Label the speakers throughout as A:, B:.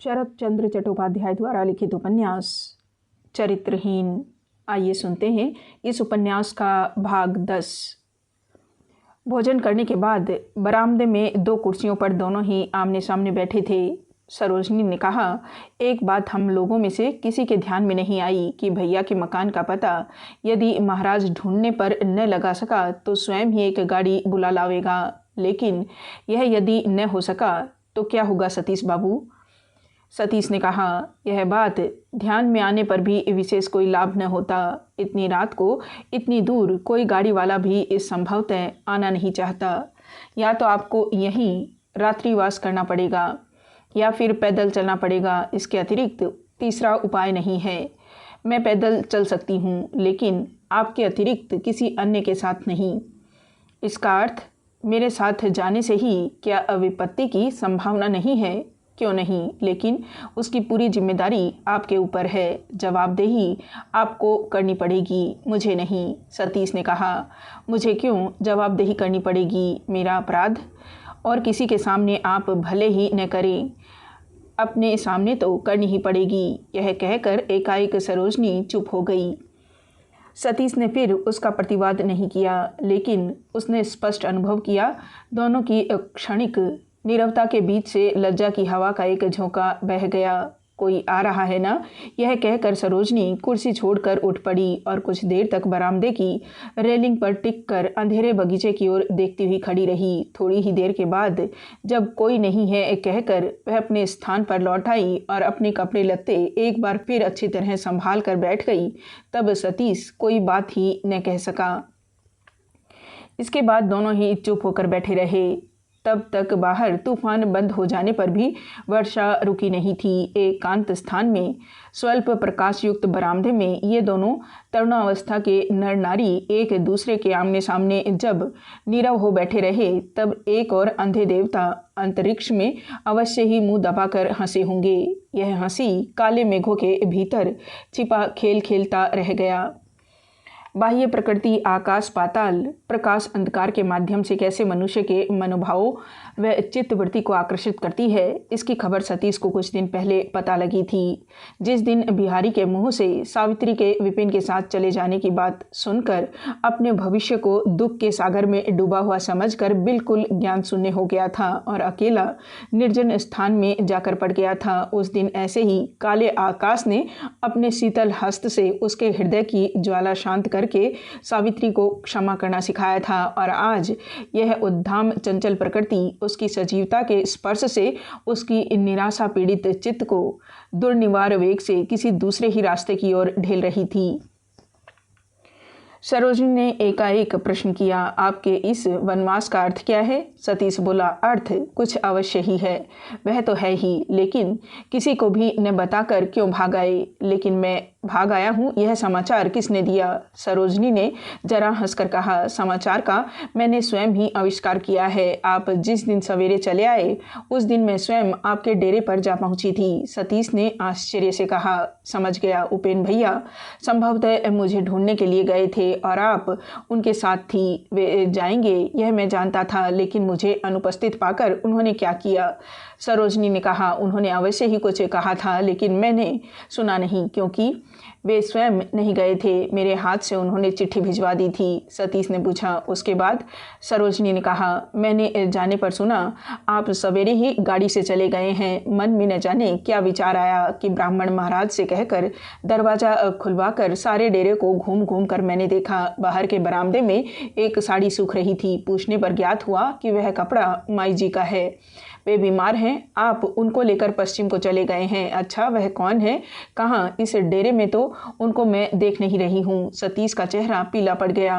A: शरत चंद्र चट्टोपाध्याय द्वारा लिखित उपन्यास चरित्रहीन। आइए सुनते हैं इस उपन्यास का भाग 10। भोजन करने के बाद बरामदे में 2 कुर्सियों पर दोनों ही आमने सामने बैठे थे। सरोजनी ने कहा, एक बात हम लोगों में से किसी के ध्यान में नहीं आई कि भैया के मकान का पता यदि महाराज ढूंढने पर न लगा सका तो स्वयं ही एक गाड़ी बुला लावेगा। लेकिन यह यदि न हो सका तो क्या होगा सतीश बाबू? सतीश ने कहा, यह बात ध्यान में आने पर भी विशेष कोई लाभ न होता। इतनी रात को इतनी दूर कोई गाड़ी वाला भी इस संभवतः आना नहीं चाहता। या तो आपको यहीं रात्रिवास करना पड़ेगा या फिर पैदल चलना पड़ेगा। इसके अतिरिक्त तीसरा उपाय नहीं है। मैं पैदल चल सकती हूँ, लेकिन आपके अतिरिक्त किसी अन्य के साथ नहीं। इसका अर्थ मेरे साथ जाने से ही क्या विपत्ति की संभावना नहीं है? क्यों नहीं, लेकिन उसकी पूरी जिम्मेदारी आपके ऊपर है। जवाबदेही आपको करनी पड़ेगी, मुझे नहीं। सतीश ने कहा, मुझे क्यों जवाबदेही करनी पड़ेगी? मेरा अपराध और किसी के सामने आप भले ही न करें, अपने सामने तो करनी ही पड़ेगी। यह कहकर एकाएक सरोजनी चुप हो गई। सतीश ने फिर उसका प्रतिवाद नहीं किया, लेकिन उसने स्पष्ट अनुभव किया दोनों की क्षणिक नीरवता के बीच से लज्जा की हवा का एक झोंका बह गया। कोई आ रहा है ना? यह कहकर सरोजनी कुर्सी छोड़कर उठ पड़ी और कुछ देर तक बरामदे की रेलिंग पर टिककर अंधेरे बगीचे की ओर देखती हुई खड़ी रही। थोड़ी ही देर के बाद जब कोई नहीं है कहकर वह अपने स्थान पर लौट आई और अपने कपड़े लत्ते एक बार फिर अच्छी तरह संभाल कर बैठ गई, तब सतीश कोई बात ही न कह सका। इसके बाद दोनों ही चुप होकर बैठे रहे। तब तक बाहर तूफान बंद हो जाने पर भी वर्षा रुकी नहीं थी। एकांत स्थान में स्वल्प प्रकाश युक्त बरामदे में ये दोनों तरुणावस्था के नर नारी एक दूसरे के आमने सामने जब नीरव हो बैठे रहे, तब एक और अंधे देवता अंतरिक्ष में अवश्य ही मुंह दबाकर हंसे होंगे। यह हंसी काले मेघों के भीतर छिपा खेल खेलता रह गया। बाह्य प्रकृति आकाश पाताल प्रकाश अंधकार के माध्यम से कैसे मनुष्य के मनोभावों व चित्तवृत्ति को आकर्षित करती है, इसकी खबर सतीश को कुछ दिन पहले पता लगी थी। जिस दिन बिहारी के मुंह से सावित्री के विपिन के साथ चले जाने की बात सुनकर अपने भविष्य को दुख के सागर में डूबा हुआ समझकर बिल्कुल ज्ञान शून्य हो गया था और अकेला निर्जन स्थान में जाकर पड़ गया था, उस दिन ऐसे ही काले आकाश ने अपने शीतल हस्त से उसके हृदय की ज्वाला शांत करके सावित्री को क्षमा करना सिखाया था। और आज यह उद्दाम चंचल प्रकृति उसकी सजीवता के स्पर्श से उसकी निराशा पीड़ित चित्त को दुर्निवार वेग से किसी दूसरे ही रास्ते की ओर ढेल रही थी। सरोजनी ने एकाएक प्रश्न किया, आपके इस वनवास का अर्थ क्या है? सतीश बोला, अर्थ कुछ अवश्य ही है, वह तो है ही, लेकिन किसी को भी न बताकर क्यों भाग आए? लेकिन मैं भाग आया हूँ, यह समाचार किसने दिया? सरोजनी ने जरा हंसकर कहा, समाचार का मैंने स्वयं ही आविष्कार किया है। आप जिस दिन सवेरे चले आए उस दिन मैं स्वयं आपके डेरे पर जा पहुंची थी। सतीश ने आश्चर्य से कहा, समझ गया, उपेन भैया संभवतः मुझे ढूंढने के लिए गए थे और आप उनके साथ थी। वे जाएंगे यह मैं जानता था, लेकिन मुझे अनुपस्थित पाकर उन्होंने क्या किया? सरोजनी ने कहा, उन्होंने अवश्य ही कुछ कहा था, लेकिन मैंने सुना नहीं, क्योंकि वे स्वयं नहीं गए थे। मेरे हाथ से उन्होंने चिट्ठी भिजवा दी थी। सतीश ने पूछा, उसके बाद? सरोजनी ने कहा, मैंने जाने पर सुना आप सवेरे ही गाड़ी से चले गए हैं। मन में न जाने क्या विचार आया कि ब्राह्मण महाराज से कहकर दरवाज़ा खुलवाकर सारे डेरे को घूम घूम कर मैंने देखा। बाहर के बरामदे में एक साड़ी सूख रही थी। पूछने पर ज्ञात हुआ कि वह कपड़ा माई जी का है। वे बीमार हैं, आप उनको लेकर पश्चिम को चले गए हैं। अच्छा, वह कौन है? कहाँ? इस डेरे में तो उनको मैं देख नहीं रही हूँ। सतीश का चेहरा पीला पड़ गया।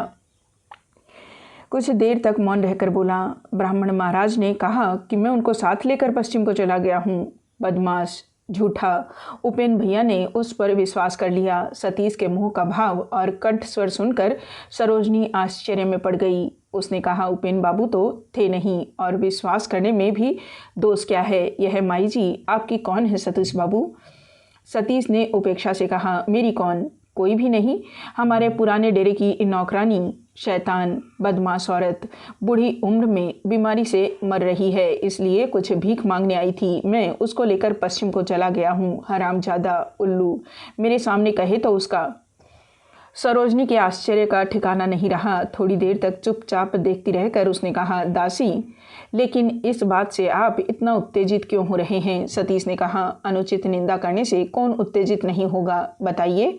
A: कुछ देर तक मौन रहकर बोला, ब्राह्मण महाराज ने कहा कि मैं उनको साथ लेकर पश्चिम को चला गया हूँ। बदमाश, झूठा। उपेन भैया ने उस पर विश्वास कर लिया। सतीश के मुंह का भाव और कंठ स्वर सुनकर सरोजनी आश्चर्य में पड़ गई। उसने कहा, उपेन बाबू तो थे नहीं, और विश्वास करने में भी दोष क्या है? यह माई जी आपकी कौन है सतीश बाबू? सतीश ने उपेक्षा से कहा, मेरी कौन? कोई भी नहीं? हमारे पुराने डेरे की नौकरानी शैतान बदमाश औरत बूढ़ी उम्र में बीमारी से मर रही है, इसलिए कुछ भीख मांगने आई थी। मैं उसको लेकर पश्चिम को चला गया हूँ। हरामजादा उल्लू मेरे सामने कहे तो उसका। सरोजनी के आश्चर्य का ठिकाना नहीं रहा। थोड़ी देर तक चुपचाप देखती रहकर उसने कहा, दासी, लेकिन इस बात से आप इतना उत्तेजित क्यों हो रहे हैं? सतीश ने कहा, अनुचित निंदा करने से कौन उत्तेजित नहीं होगा, बताइए।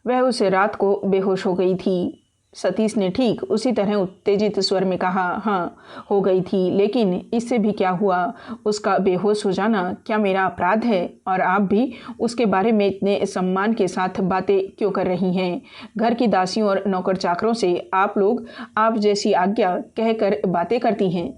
A: वह उस रात को बेहोश हो गई थी। सतीश ने ठीक उसी तरह उत्तेजित स्वर में कहा, हाँ हो गई थी, लेकिन इससे भी क्या हुआ? उसका बेहोश हो जाना क्या मेरा अपराध है? और आप भी उसके बारे में इतने सम्मान के साथ बातें क्यों कर रही हैं? घर की दासियों और नौकर चाकरों से आप लोग आप जैसी आज्ञा कहकर बातें करती हैं।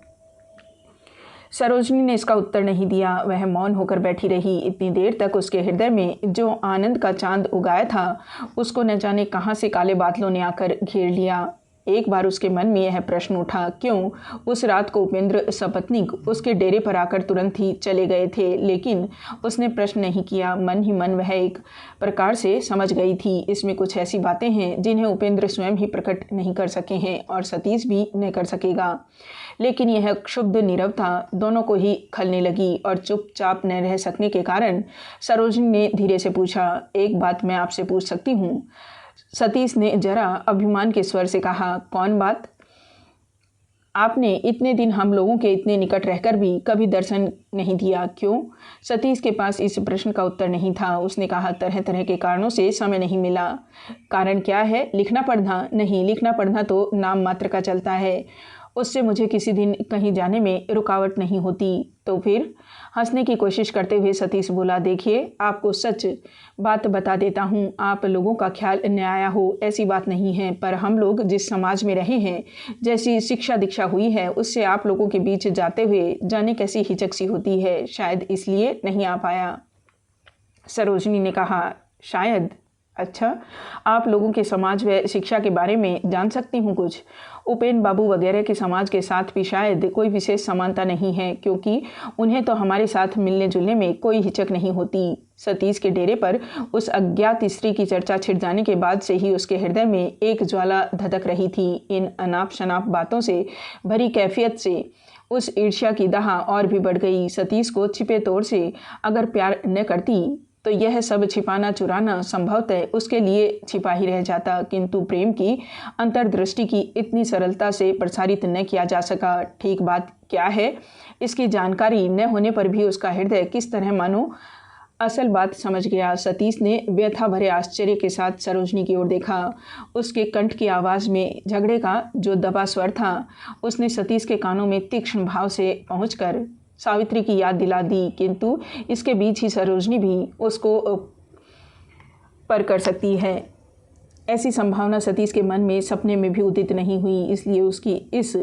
A: सरोजनी ने इसका उत्तर नहीं दिया। वह मौन होकर बैठी रही। इतनी देर तक उसके हृदय में जो आनंद का चांद उगाया था, उसको न जाने कहाँ से काले बादलों ने आकर घेर लिया। एक बार उसके मन में यह प्रश्न उठा, क्यों उस रात को उपेंद्र सपत्नीक उसके डेरे पर आकर तुरंत ही चले गए थे? लेकिन उसने प्रश्न नहीं किया। मन ही मन वह एक प्रकार से समझ गई थी, इसमें कुछ ऐसी बातें हैं जिन्हें उपेंद्र स्वयं ही प्रकट नहीं कर सके हैं और सतीश भी न कर सकेगा। लेकिन यह क्षुब्ध नीरवता दोनों को ही खलने लगी और चुपचाप न रह सकने के कारण सरोजनी ने धीरे से पूछा, एक बात मैं आपसे पूछ सकती हूँ? सतीश ने जरा अभिमान के स्वर से कहा, कौन बात? आपने इतने दिन हम लोगों के इतने निकट रहकर भी कभी दर्शन नहीं दिया, क्यों? सतीश के पास इस प्रश्न का उत्तर नहीं था। उसने कहा, तरह तरह के कारणों से समय नहीं मिला। कारण क्या है? लिखना पढ़ना? नहीं, लिखना पढ़ना तो नाम मात्र का चलता है, उससे मुझे किसी दिन कहीं जाने में रुकावट नहीं होती। तो फिर? हंसने की कोशिश करते हुए सतीश बोला, देखिए आपको सच बात बता देता हूँ, आप लोगों का ख्याल न आया हो ऐसी बात नहीं है, पर हम लोग जिस समाज में रहे हैं, जैसी शिक्षा दीक्षा हुई है, उससे आप लोगों के बीच जाते हुए जाने कैसी हिचक सी होती है, शायद इसलिए नहीं आ पाया। सरोजनी ने कहा, शायद? अच्छा, आप लोगों के समाज व शिक्षा के बारे में जान सकती हूँ कुछ। उपेन बाबू वगैरह के समाज के साथ भी शायद कोई विशेष समानता नहीं है, क्योंकि उन्हें तो हमारे साथ मिलने जुलने में कोई हिचक नहीं होती। सतीश के डेरे पर उस अज्ञात स्त्री की चर्चा छिड़ जाने के बाद से ही उसके हृदय में एक ज्वाला धधक रही थी। इन अनाप शनाप बातों से भरी कैफियत से उस ईर्ष्या की दहा और भी बढ़ गई। सतीश को छिपे तौर से अगर प्यार न करती तो यह सब छिपाना चुराना संभवतः उसके लिए छिपा ही रह जाता, किंतु प्रेम की अंतर्दृष्टि की इतनी सरलता से प्रसारित न किया जा सका। ठीक बात क्या है, इसकी जानकारी न होने पर भी उसका हृदय किस तरह मानो असल बात समझ गया। सतीश ने व्यथा भरे आश्चर्य के साथ सरोजनी की ओर देखा। उसके कंठ की आवाज़ में झगड़े का जो दबा स्वर था, उसने सतीश के कानों में तीक्ष्ण भाव से पहुंचकर सावित्री की याद दिला दी, किंतु इसके बीच ही सरोजनी भी उसको पर कर सकती है, ऐसी संभावना सतीश के मन में सपने में भी उदित नहीं हुई। इसलिए उसकी इस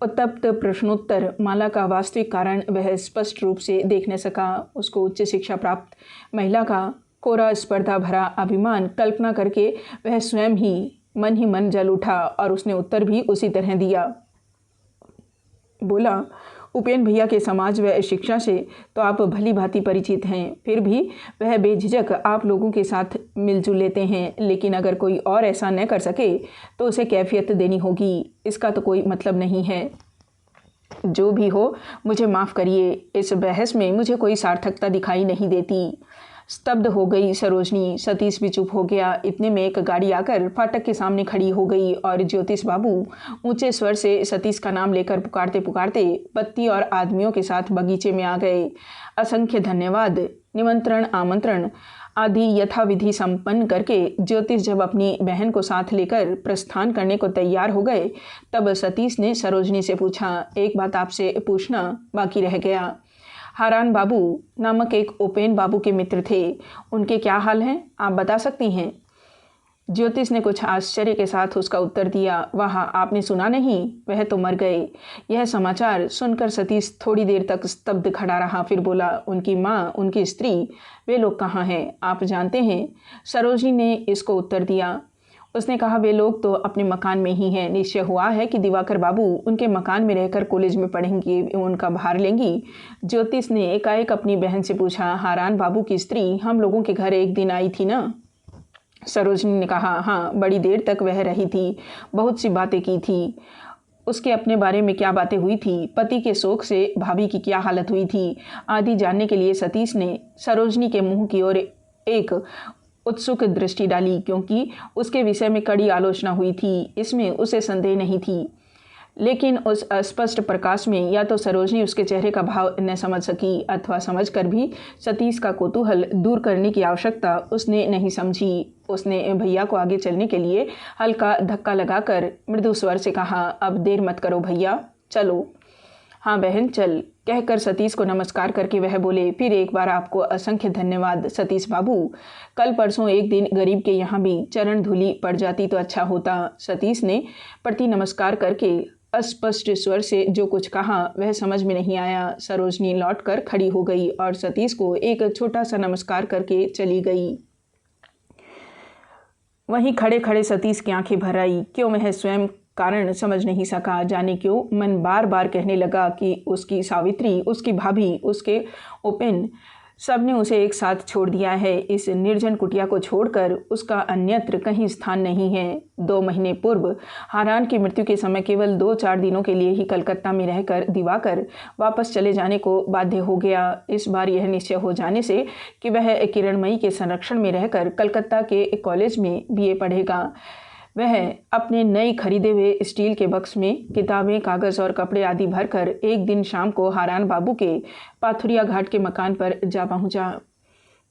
A: उत्तप्त प्रश्नोत्तर माला का वास्तविक कारण वह स्पष्ट रूप से देख न सका। उसको उच्च शिक्षा प्राप्त महिला का कोरा स्पर्धा भरा अभिमान कल्पना करके वह स्वयं ही मन जल उठा और उसने उत्तर भी उसी तरह दिया। बोला, उपेन भैया के समाज व शिक्षा से तो आप भली भांति परिचित हैं, फिर भी वह बेझिझक आप लोगों के साथ मिलजुल लेते हैं, लेकिन अगर कोई और ऐसा न कर सके तो उसे कैफियत देनी होगी, इसका तो कोई मतलब नहीं है। जो भी हो, मुझे माफ़ करिए, इस बहस में मुझे कोई सार्थकता दिखाई नहीं देती। स्तब्ध हो गई सरोजनी। सतीश भी चुप हो गया। इतने में एक गाड़ी आकर फाटक के सामने खड़ी हो गई और ज्योतिष बाबू ऊंचे स्वर से सतीश का नाम लेकर पुकारते पुकारते पत्ती और आदमियों के साथ बगीचे में आ गए। असंख्य धन्यवाद, निमंत्रण, आमंत्रण आदि यथाविधि संपन्न करके ज्योतिष जब अपनी बहन को साथ लेकर प्रस्थान करने को तैयार हो गए, तब सतीश ने सरोजनी से पूछा, एक बात आपसे पूछना बाकी रह गया। हारान बाबू नामक एक उपेन बाबू के मित्र थे, उनके क्या हाल हैं, आप बता सकती हैं? ज्योतिष ने कुछ आश्चर्य के साथ उसका उत्तर दिया, वाह, आपने सुना नहीं, वह तो मर गए। यह समाचार सुनकर सतीश थोड़ी देर तक स्तब्ध खड़ा रहा, फिर बोला, उनकी माँ, उनकी स्त्री, वे लोग कहाँ हैं, आप जानते हैं? सरोजनी ने इसको उत्तर दिया। उसने कहा, वे लोग तो अपने मकान में ही हैं। निश्चय हुआ है कि दिवाकर बाबू उनके मकान में रहकर कॉलेज में पढ़ेंगी, उनका भार लेंगी। ज्योतिष ने एकाएक अपनी बहन से पूछा, हारान बाबू की स्त्री हम लोगों के घर एक दिन आई थी ना? सरोजनी ने कहा, हाँ, बड़ी देर तक वह रही थी, बहुत सी बातें की थी। उसके अपने बारे में क्या बातें हुई थी, पति के शोक से भाभी की क्या हालत हुई थी, आदि जानने के लिए सतीश ने सरोजनी के मुंह की ओर एक उत्सुक दृष्टि डाली, क्योंकि उसके विषय में कड़ी आलोचना हुई थी, इसमें उसे संदेह नहीं थी। लेकिन उस अस्पष्ट प्रकाश में या तो सरोजनी उसके चेहरे का भाव न समझ सकी, अथवा समझकर भी सतीश का कौतूहल दूर करने की आवश्यकता उसने नहीं समझी। उसने भैया को आगे चलने के लिए हल्का धक्का लगाकर मृदु स्वर से कहा, अब देर मत करो भैया, चलो। हाँ बहन, चल, कहकर सतीश को नमस्कार करके वह बोले, फिर एक बार आपको असंख्य धन्यवाद सतीश बाबू। कल परसों एक दिन गरीब के यहाँ भी चरण धूलि पड़ जाती तो अच्छा होता। सतीश ने प्रति नमस्कार करके अस्पष्ट स्वर से जो कुछ कहा वह समझ में नहीं आया। सरोजनी लौटकर खड़ी हो गई और सतीश को एक छोटा सा नमस्कार करके चली गई। वहीं खड़े खड़े सतीश की आंखें भर आई। क्यों वह स्वयं कारण समझ नहीं सका, जाने क्यों मन बार बार कहने लगा कि उसकी सावित्री, उसकी भाभी, उसके ओपेन, सब ने उसे एक साथ छोड़ दिया है। इस निर्जन कुटिया को छोड़कर उसका अन्यत्र कहीं स्थान नहीं है। 2 महीने पूर्व हारान की मृत्यु के समय केवल 2-4 दिनों के लिए ही कलकत्ता में रहकर दिवाकर वापस चले जाने को बाध्य हो गया। इस बार यह निश्चय हो जाने से कि वह किरणमयी के संरक्षण में रहकर कलकत्ता के कॉलेज में बीए पढ़ेगा, वह अपने नए खरीदे हुए स्टील के बक्स में किताबें, कागज़ और कपड़े आदि भरकर एक दिन शाम को हारान बाबू के पाथुरिया घाट के मकान पर जा पहुंचा।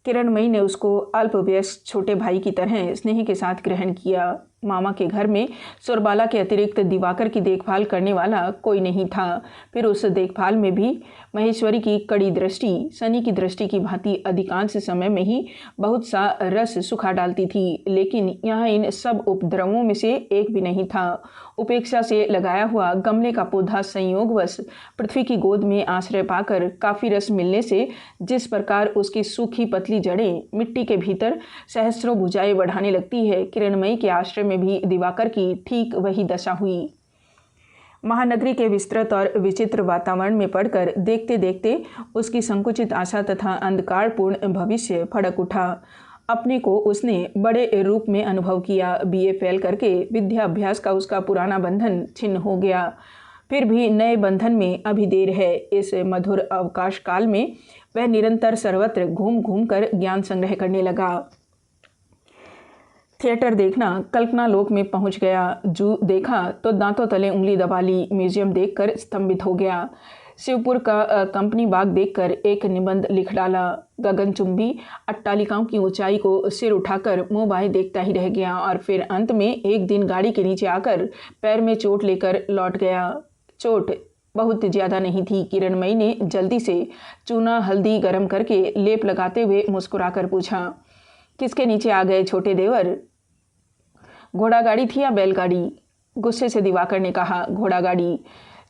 A: किरणमयी ने उसको अल्पवयस्क छोटे भाई की तरह स्नेह के साथ ग्रहण किया। मामा के घर में सुरबाला के अतिरिक्त दिवाकर की देखभाल करने वाला कोई नहीं था। फिर उस देखभाल में भी महेश्वरी की कड़ी दृष्टि सनी की दृष्टि की भांति अधिकांश समय में ही बहुत सा रस सुखा डालती थी। लेकिन यहाँ इन सब उपद्रवों में से एक भी नहीं था। उपेक्षा से लगाया हुआ गमले का पौधा संयोगवश पृथ्वी की गोद में आश्रय पाकर काफ़ी रस मिलने से जिस प्रकार उसकी सूखी पतली जड़ें मिट्टी के भीतर सहस्रों भुजाएं बढ़ाने लगती है, किरणमयी के आश्रय में भी दिवाकर की ठीक वही दशा हुई। महानगरी के विस्तृत और विचित्र वातावरण में पड़कर देखते देखते उसकी संकुचित आशा तथा अंधकारपूर्ण भविष्य फड़क उठा। अपने को उसने बड़े रूप में अनुभव किया। बीए फेल करके विद्या अभ्यास का उसका पुराना बंधन छिन्न हो गया। फिर भी नए बंधन में अभी देर है। इस मधुर अवकाश काल में वह निरंतर सर्वत्र घूम घूम कर ज्ञान संग्रह करने लगा। थिएटर देखना कल्पना लोक में पहुंच गया। जू देखा तो दांतों तले उंगली दबा ली। म्यूजियम देखकर स्तंभित हो गया। शिवपुर का कंपनी बाग देखकर एक निबंध लिख डाला। गगनचुंबी अट्टालिकाओं की ऊंचाई को सिर उठाकर मुँह बाएं देखता ही रह गया और फिर अंत में एक दिन गाड़ी के नीचे आकर पैर में चोट लेकर लौट गया। चोट बहुत ज़्यादा नहीं थी। किरणमयी ने जल्दी से चूना हल्दी गर्म करके लेप लगाते हुए मुस्कुराकर पूछा, किसके नीचे आ गए छोटे देवर? घोड़ा गाड़ी थी या बैलगाड़ी? गुस्से से दिवाकर ने कहा, घोड़ा गाड़ी।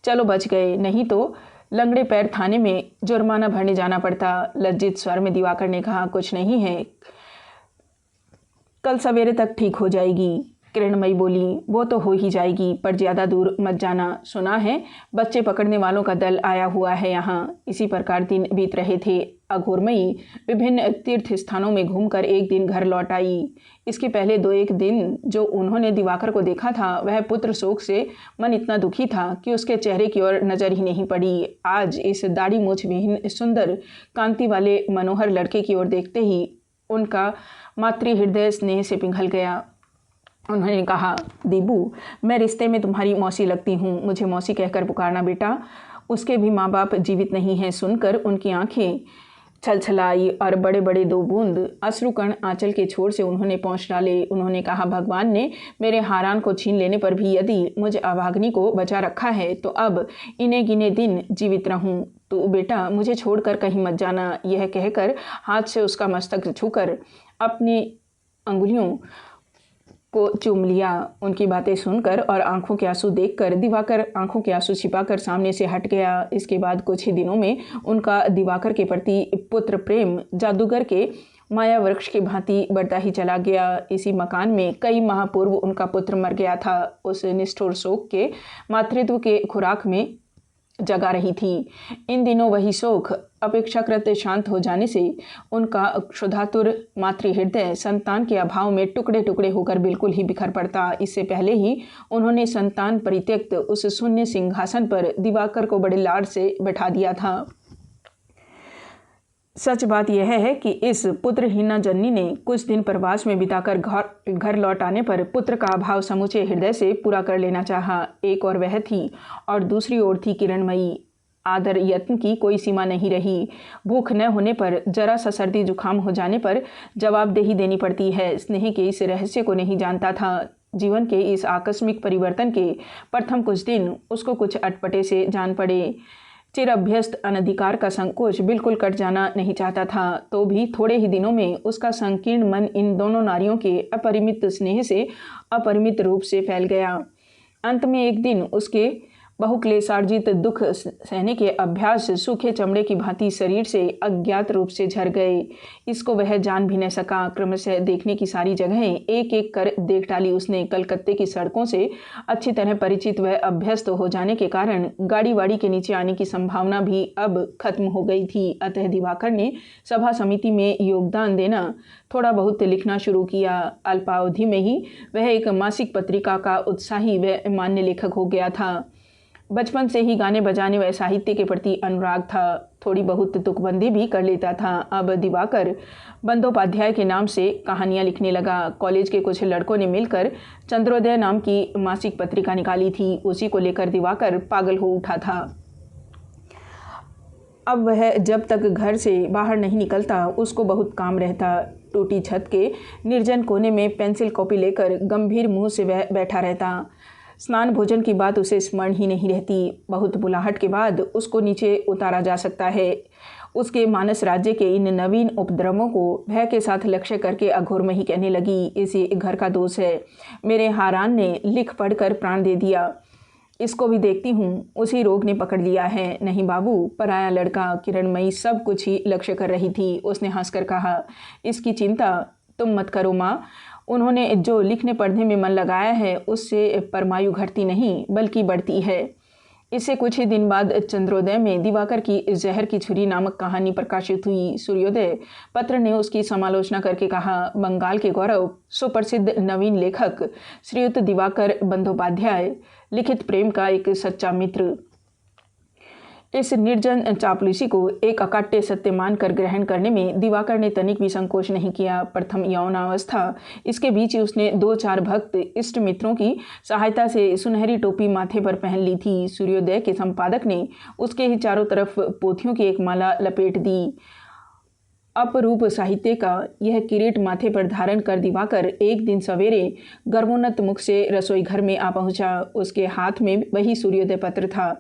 A: चलो बच गए, नहीं तो लंगड़े पैर थाने में जुर्माना भरने जाना पड़ता। लज्जित स्वर में दिवाकर ने कहा, कुछ नहीं है, कल सवेरे तक ठीक हो जाएगी। किरणमयी बोली, वो तो हो ही जाएगी, पर ज़्यादा दूर मत जाना। सुना है बच्चे पकड़ने वालों का दल आया हुआ है यहाँ। इसी प्रकार दिन बीत रहे थे। अघोरमयी विभिन्न तीर्थ स्थानों में घूमकर एक दिन घर लौट आई। इसके पहले 2-1 दिन जो उन्होंने दिवाकर को देखा था, वह पुत्र शोक से मन इतना दुखी था कि उसके चेहरे की ओर नजर ही नहीं पड़ी। आज इस दाढ़ी मूछ विहीन सुंदर कांति वाले मनोहर लड़के की ओर देखते ही उनका मातृ हृदय स्नेह से पिघल गया। उन्होंने कहा, दीबू, मैं रिश्ते में तुम्हारी मौसी लगती हूँ, मुझे मौसी कहकर पुकारना बेटा। उसके भी माँ बाप जीवित नहीं हैं। सुनकर उनकी आंखें छलछलाई और बड़े बड़े 2 बूंद अश्रुकण आंचल के छोर से उन्होंने पोंछ डाले। उन्होंने कहा, भगवान ने मेरे हारान को छीन लेने पर भी यदि मुझे अभाग्नि को बचा रखा है तो अब इन्हें गिने दिन जीवित रहूं। तो बेटा मुझे छोड़कर कहीं मत जाना। यह कहकर हाथ से उसका मस्तक छूकर अपनी अंगुलियों को चूम लिया। उनकी बातें सुनकर और आंखों के आंसू देखकर दिवाकर आंखों के आंसू छिपाकर सामने से हट गया। इसके बाद कुछ ही दिनों में उनका दिवाकर के प्रति पुत्र प्रेम जादूगर के माया वृक्ष की भांति बढ़ता ही चला गया। इसी मकान में कई माह पूर्व उनका पुत्र मर गया था। उस निष्ठुर शोक के मातृत्व के खुराक में जगा रही थी। इन दिनों वही शोक अपेक्षाकृत शांत हो जाने से उनका क्षुधातुर मातृहृदय संतान के अभाव में टुकड़े टुकड़े होकर बिल्कुल ही बिखर पड़ता। इससे पहले ही उन्होंने संतान परित्यक्त उस शून्य सिंहासन पर दिवाकर को बड़े लाड से बैठा दिया था। सच बात यह है कि इस पुत्रहीना जननी ने कुछ दिन प्रवास में बिताकर घर लौट आने पर पुत्र का अभाव समूचे हृदय से पूरा कर लेना चाहा। एक और वह थी और दूसरी ओर थी किरणमयी। आदर यत्न की कोई सीमा नहीं रही। भूख न होने पर, जरा सा सर्दी जुकाम हो जाने पर जवाबदेही देनी पड़ती है। स्नेह के इस रहस्य को नहीं जानता था। जीवन के इस आकस्मिक परिवर्तन के प्रथम कुछ दिन उसको कुछ अटपटे से जान पड़े। चिर अभ्यस्त अनधिकार का संकोच बिल्कुल कट जाना नहीं चाहता था, तो भी थोड़े ही दिनों में उसका संकीर्ण मन इन दोनों नारियों के अपरिमित स्नेह से अपरिमित रूप से फैल गया। अंत में एक दिन उसके बहुक्लेशार्जित दुख सहने के अभ्यास सूखे चमड़े की भांति शरीर से अज्ञात रूप से झर गए। इसको वह जान भी न सका। क्रमशः देखने की सारी जगहें एक एक कर देख डाली उसने। कलकत्ते की सड़कों से अच्छी तरह परिचित वह अभ्यस्त हो जाने के कारण गाड़ी वाड़ी के नीचे आने की संभावना भी अब खत्म हो गई थी। अतः दिवाकर ने सभा समिति में योगदान देना, थोड़ा बहुत लिखना शुरू किया। अल्पावधि में ही वह एक मासिक पत्रिका का उत्साही व मान्य लेखक हो गया था। बचपन से ही गाने बजाने व साहित्य के प्रति अनुराग था। थोड़ी बहुत तुकबंदी भी कर लेता था। अब दिवाकर बंदोपाध्याय के नाम से कहानियाँ लिखने लगा। कॉलेज के कुछ लड़कों ने मिलकर चंद्रोदय नाम की मासिक पत्रिका निकाली थी। उसी को लेकर दिवाकर पागल हो उठा था। अब वह जब तक घर से बाहर नहीं निकलता उसको बहुत काम रहता। टूटी छत के निर्जन कोने में पेंसिल कॉपी लेकर गंभीर मुंह से वह बैठा रहता। स्नान भोजन की बात उसे स्मरण ही नहीं रहती। बहुत बुलाहट के बाद उसको नीचे उतारा जा सकता है। उसके मानस राज्य के इन नवीन उपद्रवों को भय के साथ लक्ष्य करके अघोरमही कहने लगी, इसी घर का दोष है। मेरे हारान ने लिख पढ़कर प्राण दे दिया। इसको भी देखती हूँ, उसी रोग ने पकड़ लिया है। नहीं बाबू, पराया लड़का। किरणमयी सब कुछ ही लक्ष्य कर रही थी। उसने हंसकर कहा, इसकी चिंता तुम मत करो माँ। उन्होंने जो लिखने पढ़ने में मन लगाया है उससे परमायु घटती नहीं बल्कि बढ़ती है। इससे कुछ ही दिन बाद चंद्रोदय में दिवाकर की जहर की छुरी नामक कहानी प्रकाशित हुई। सूर्योदय पत्र ने उसकी समालोचना करके कहा, बंगाल के गौरव सुप्रसिद्ध नवीन लेखक श्रीयुत दिवाकर बंदोपाध्याय लिखित प्रेम का एक सच्चा मित्र। इस निर्जन चापलूसी को एक अकाट्य सत्य मानकर ग्रहण करने में दिवाकर ने तनिक भी संकोच नहीं किया। प्रथम यौनावस्था, इसके बीच उसने 2-4 भक्त इष्ट मित्रों की सहायता से सुनहरी टोपी माथे पर पहन ली थी। सूर्योदय के संपादक ने उसके ही चारों तरफ पोथियों की एक माला लपेट दी। अपरूप साहित्य का यह किरीट माथे पर धारण कर दिवाकर एक दिन सवेरे गर्वोन्नत मुख से रसोई घर में आ पहुंचा। उसके हाथ में वही सूर्योदय पत्र था।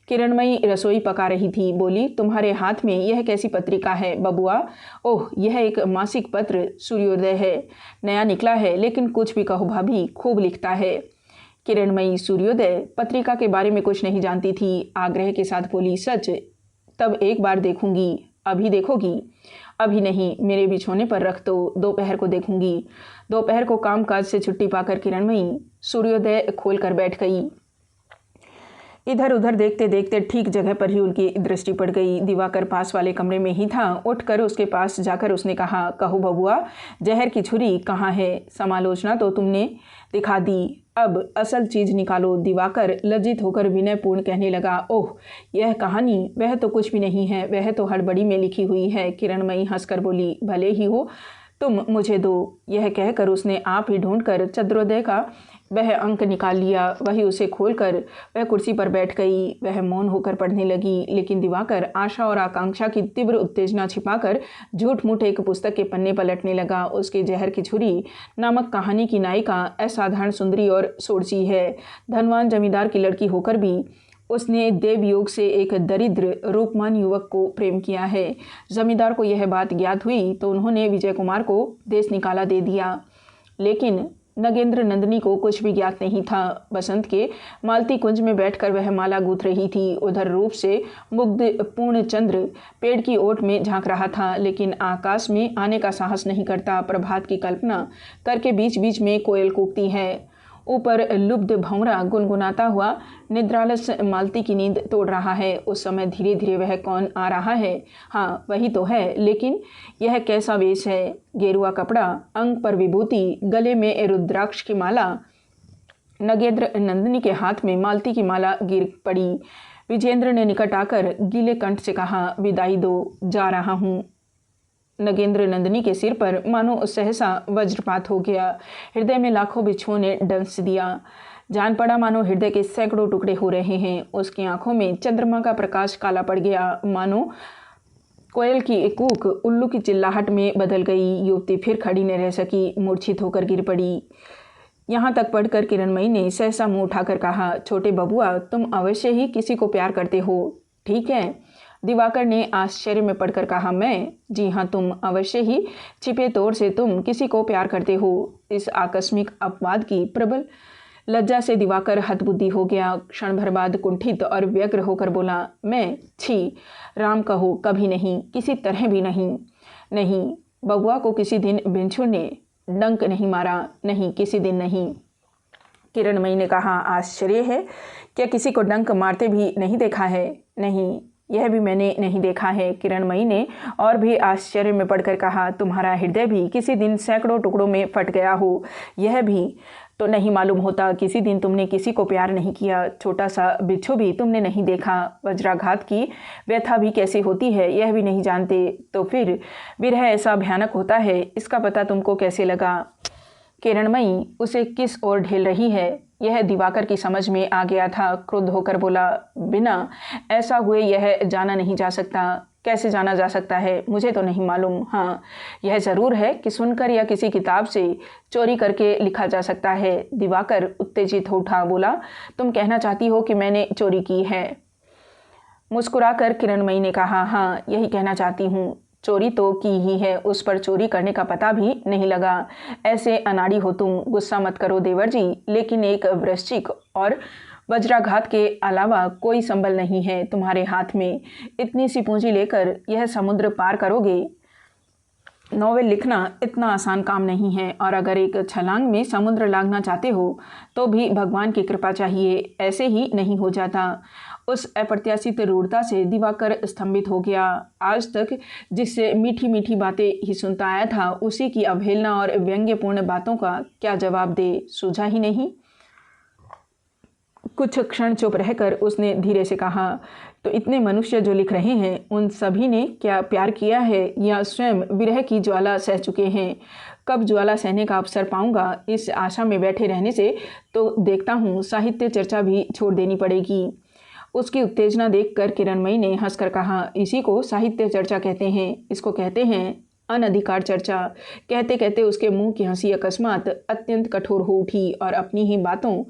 A: किरणमयी रसोई पका रही थी। बोली, तुम्हारे हाथ में यह कैसी पत्रिका है बबुआ? ओह, यह एक मासिक पत्र सूर्योदय है। नया निकला है, लेकिन कुछ भी कहो भाभी, खूब लिखता है। किरणमयी सूर्योदय पत्रिका के बारे में कुछ नहीं जानती थी। आग्रह के साथ बोली, सच? तब एक बार देखूंगी। अभी देखोगी? अभी नहीं, मेरे बिछोने पर रख दो, दोपहर को देखूंगी। दोपहर को कामकाज से छुट्टी पाकर किरणमयी सूर्योदय खोल कर बैठ गई। इधर उधर देखते देखते ठीक जगह पर ही उनकी दृष्टि पड़ गई। दिवाकर पास वाले कमरे में ही था। उठकर उसके पास जाकर उसने कहा, कहो बबुआ, जहर की छुरी कहाँ है? समालोचना तो तुमने दिखा दी, अब असल चीज निकालो। दिवाकर लज्जित होकर विनयपूर्ण कहने लगा, ओह, यह कहानी? वह तो कुछ भी नहीं है, वह तो हड़बड़ी में लिखी हुई है। किरणमयी हंसकर बोली, भले ही हो, तुम मुझे दो। यह कहकर उसने आप ही ढूंढकर चंद्रोदय का वह अंक निकाल लिया। वही उसे खोलकर वह कुर्सी पर बैठ गई। वह मौन होकर पढ़ने लगी, लेकिन दिवाकर आशा और आकांक्षा की तीव्र उत्तेजना छिपाकर झूठ मूठ एक पुस्तक के पन्ने पलटने लगा। उसके जहर की छुरी नामक कहानी की नायिका असाधारण सुंदरी और सोड़सी है। धनवान जमींदार की लड़की होकर भी उसने देवयोग से एक दरिद्र रूपमान युवक को प्रेम किया है। जमींदार को यह बात ज्ञात हुई तो उन्होंने विजय कुमार को देश निकाला दे दिया। लेकिन नगेंद्र नंदिनी को कुछ भी ज्ञात नहीं था। बसंत के मालती कुंज में बैठकर वह माला गूंथ रही थी। उधर रूप से मुग्ध पूर्णचंद्र पेड़ की ओट में झांक रहा था, लेकिन आकाश में आने का साहस नहीं करता। प्रभात की कल्पना करके बीच बीच में कोयल कूकती है। ऊपर लुब्ध भंवरा गुनगुनाता हुआ निद्रालस मालती की नींद तोड़ रहा है। उस समय धीरे धीरे वह कौन आ रहा है? हाँ, वही तो है, लेकिन यह कैसा वेश है? गेरुआ कपड़ा, अंग पर विभूति, गले में रुद्राक्ष की माला। नगेंद्र नंदिनी के हाथ में मालती की माला गिर पड़ी। विजेंद्र ने निकट आकर गीले कंठ से कहा, विदाई दो, जा रहा हूँ। नगेंद्र नंदिनी के सिर पर मानो सहसा वज्रपात हो गया। हृदय में लाखों बिच्छुओं ने डंस दिया। जान पड़ा मानो हृदय के सैकड़ों टुकड़े हो रहे हैं। उसकी आंखों में चंद्रमा का प्रकाश काला पड़ गया। मानो कोयल की कूक उल्लू की चिल्लाहट में बदल गई। युवती फिर खड़ी न रह सकी, मूर्छित होकर गिर पड़ी। यहाँ तक पढ़कर किरणमयी ने सहसा मुँह उठाकर कहा, छोटे बबुआ, तुम अवश्य ही किसी को प्यार करते हो, ठीक है? दिवाकर ने आश्चर्य में पढ़कर कहा, मैं? जी हाँ, तुम अवश्य ही छिपे तौर से तुम किसी को प्यार करते हो। इस आकस्मिक अपवाद की प्रबल लज्जा से दिवाकर हतबुद्धि हो गया। क्षण भर बाद कुंठित और व्यग्र होकर बोला, मैं? छी, राम कहो, कभी नहीं, किसी तरह भी नहीं। नहीं, बबुआ को किसी दिन बिच्छू ने डंक नहीं मारा, नहीं, किसी दिन नहीं। किरणमयी ने कहा, आश्चर्य है, क्या किसी को डंक मारते भी नहीं देखा है? नहीं, यह भी मैंने नहीं देखा है। किरणमयी ने और भी आश्चर्य में पड़कर कहा, तुम्हारा हृदय भी किसी दिन सैकड़ों टुकड़ों में फट गया हो, यह भी तो नहीं मालूम होता। किसी दिन तुमने किसी को प्यार नहीं किया, छोटा सा बिच्छू भी तुमने नहीं देखा, वज्राघात की व्यथा भी कैसे होती है यह भी नहीं जानते, तो फिर विरह ऐसा भयानक होता है, इसका पता तुमको कैसे लगा? किरणमयी उसे किस ओर ढेल रही है, यह दिवाकर की समझ में आ गया था। क्रुद्ध होकर बोला, बिना ऐसा हुए यह जाना नहीं जा सकता। कैसे जाना जा सकता है? मुझे तो नहीं मालूम। हाँ, यह ज़रूर है कि सुनकर या किसी किताब से चोरी करके लिखा जा सकता है। दिवाकर उत्तेजित हो उठा, बोला, तुम कहना चाहती हो कि मैंने चोरी की है? मुस्कुराकर किरणमयी ने कहा, हाँ, यही कहना चाहती हूँ। चोरी तो की ही है, उस पर चोरी करने का पता भी नहीं लगा। ऐसे अनाड़ी हो तुम। गुस्सा मत करो देवर जी, लेकिन एक वृश्चिक और वज्राघात के अलावा कोई संबल नहीं है तुम्हारे हाथ में। इतनी सी पूंजी लेकर यह समुद्र पार करोगे? नॉवेल लिखना इतना आसान काम नहीं है, और अगर एक छलांग में समुद्र लांघना चाहते हो तो भी भगवान की कृपा चाहिए, ऐसे ही नहीं हो जाता। उस अप्रत्याशित रूढ़ता से दिवाकर स्तंभित हो गया। आज तक जिससे मीठी मीठी बातें ही सुनता आया था, उसी की अवहेलना और व्यंग्यपूर्ण बातों का क्या जवाब दे, सूझा ही नहीं। कुछ क्षण चुप रहकर उसने धीरे से कहा, तो इतने मनुष्य जो लिख रहे हैं, उन सभी ने क्या प्यार किया है या स्वयं विरह की ज्वाला सह चुके हैं? कब ज्वाला सहने का अवसर पाऊंगा, इस आशा में बैठे रहने से तो देखता हूँ साहित्य चर्चा भी छोड़ देनी पड़ेगी। उसकी उत्तेजना देखकर किरणमयी ने हंसकर कहा, इसी को साहित्य चर्चा कहते हैं, इसको कहते हैं अनधिकार चर्चा। कहते कहते उसके मुंह की हंसी अकस्मात अत्यंत कठोर हो उठी और अपनी ही बातों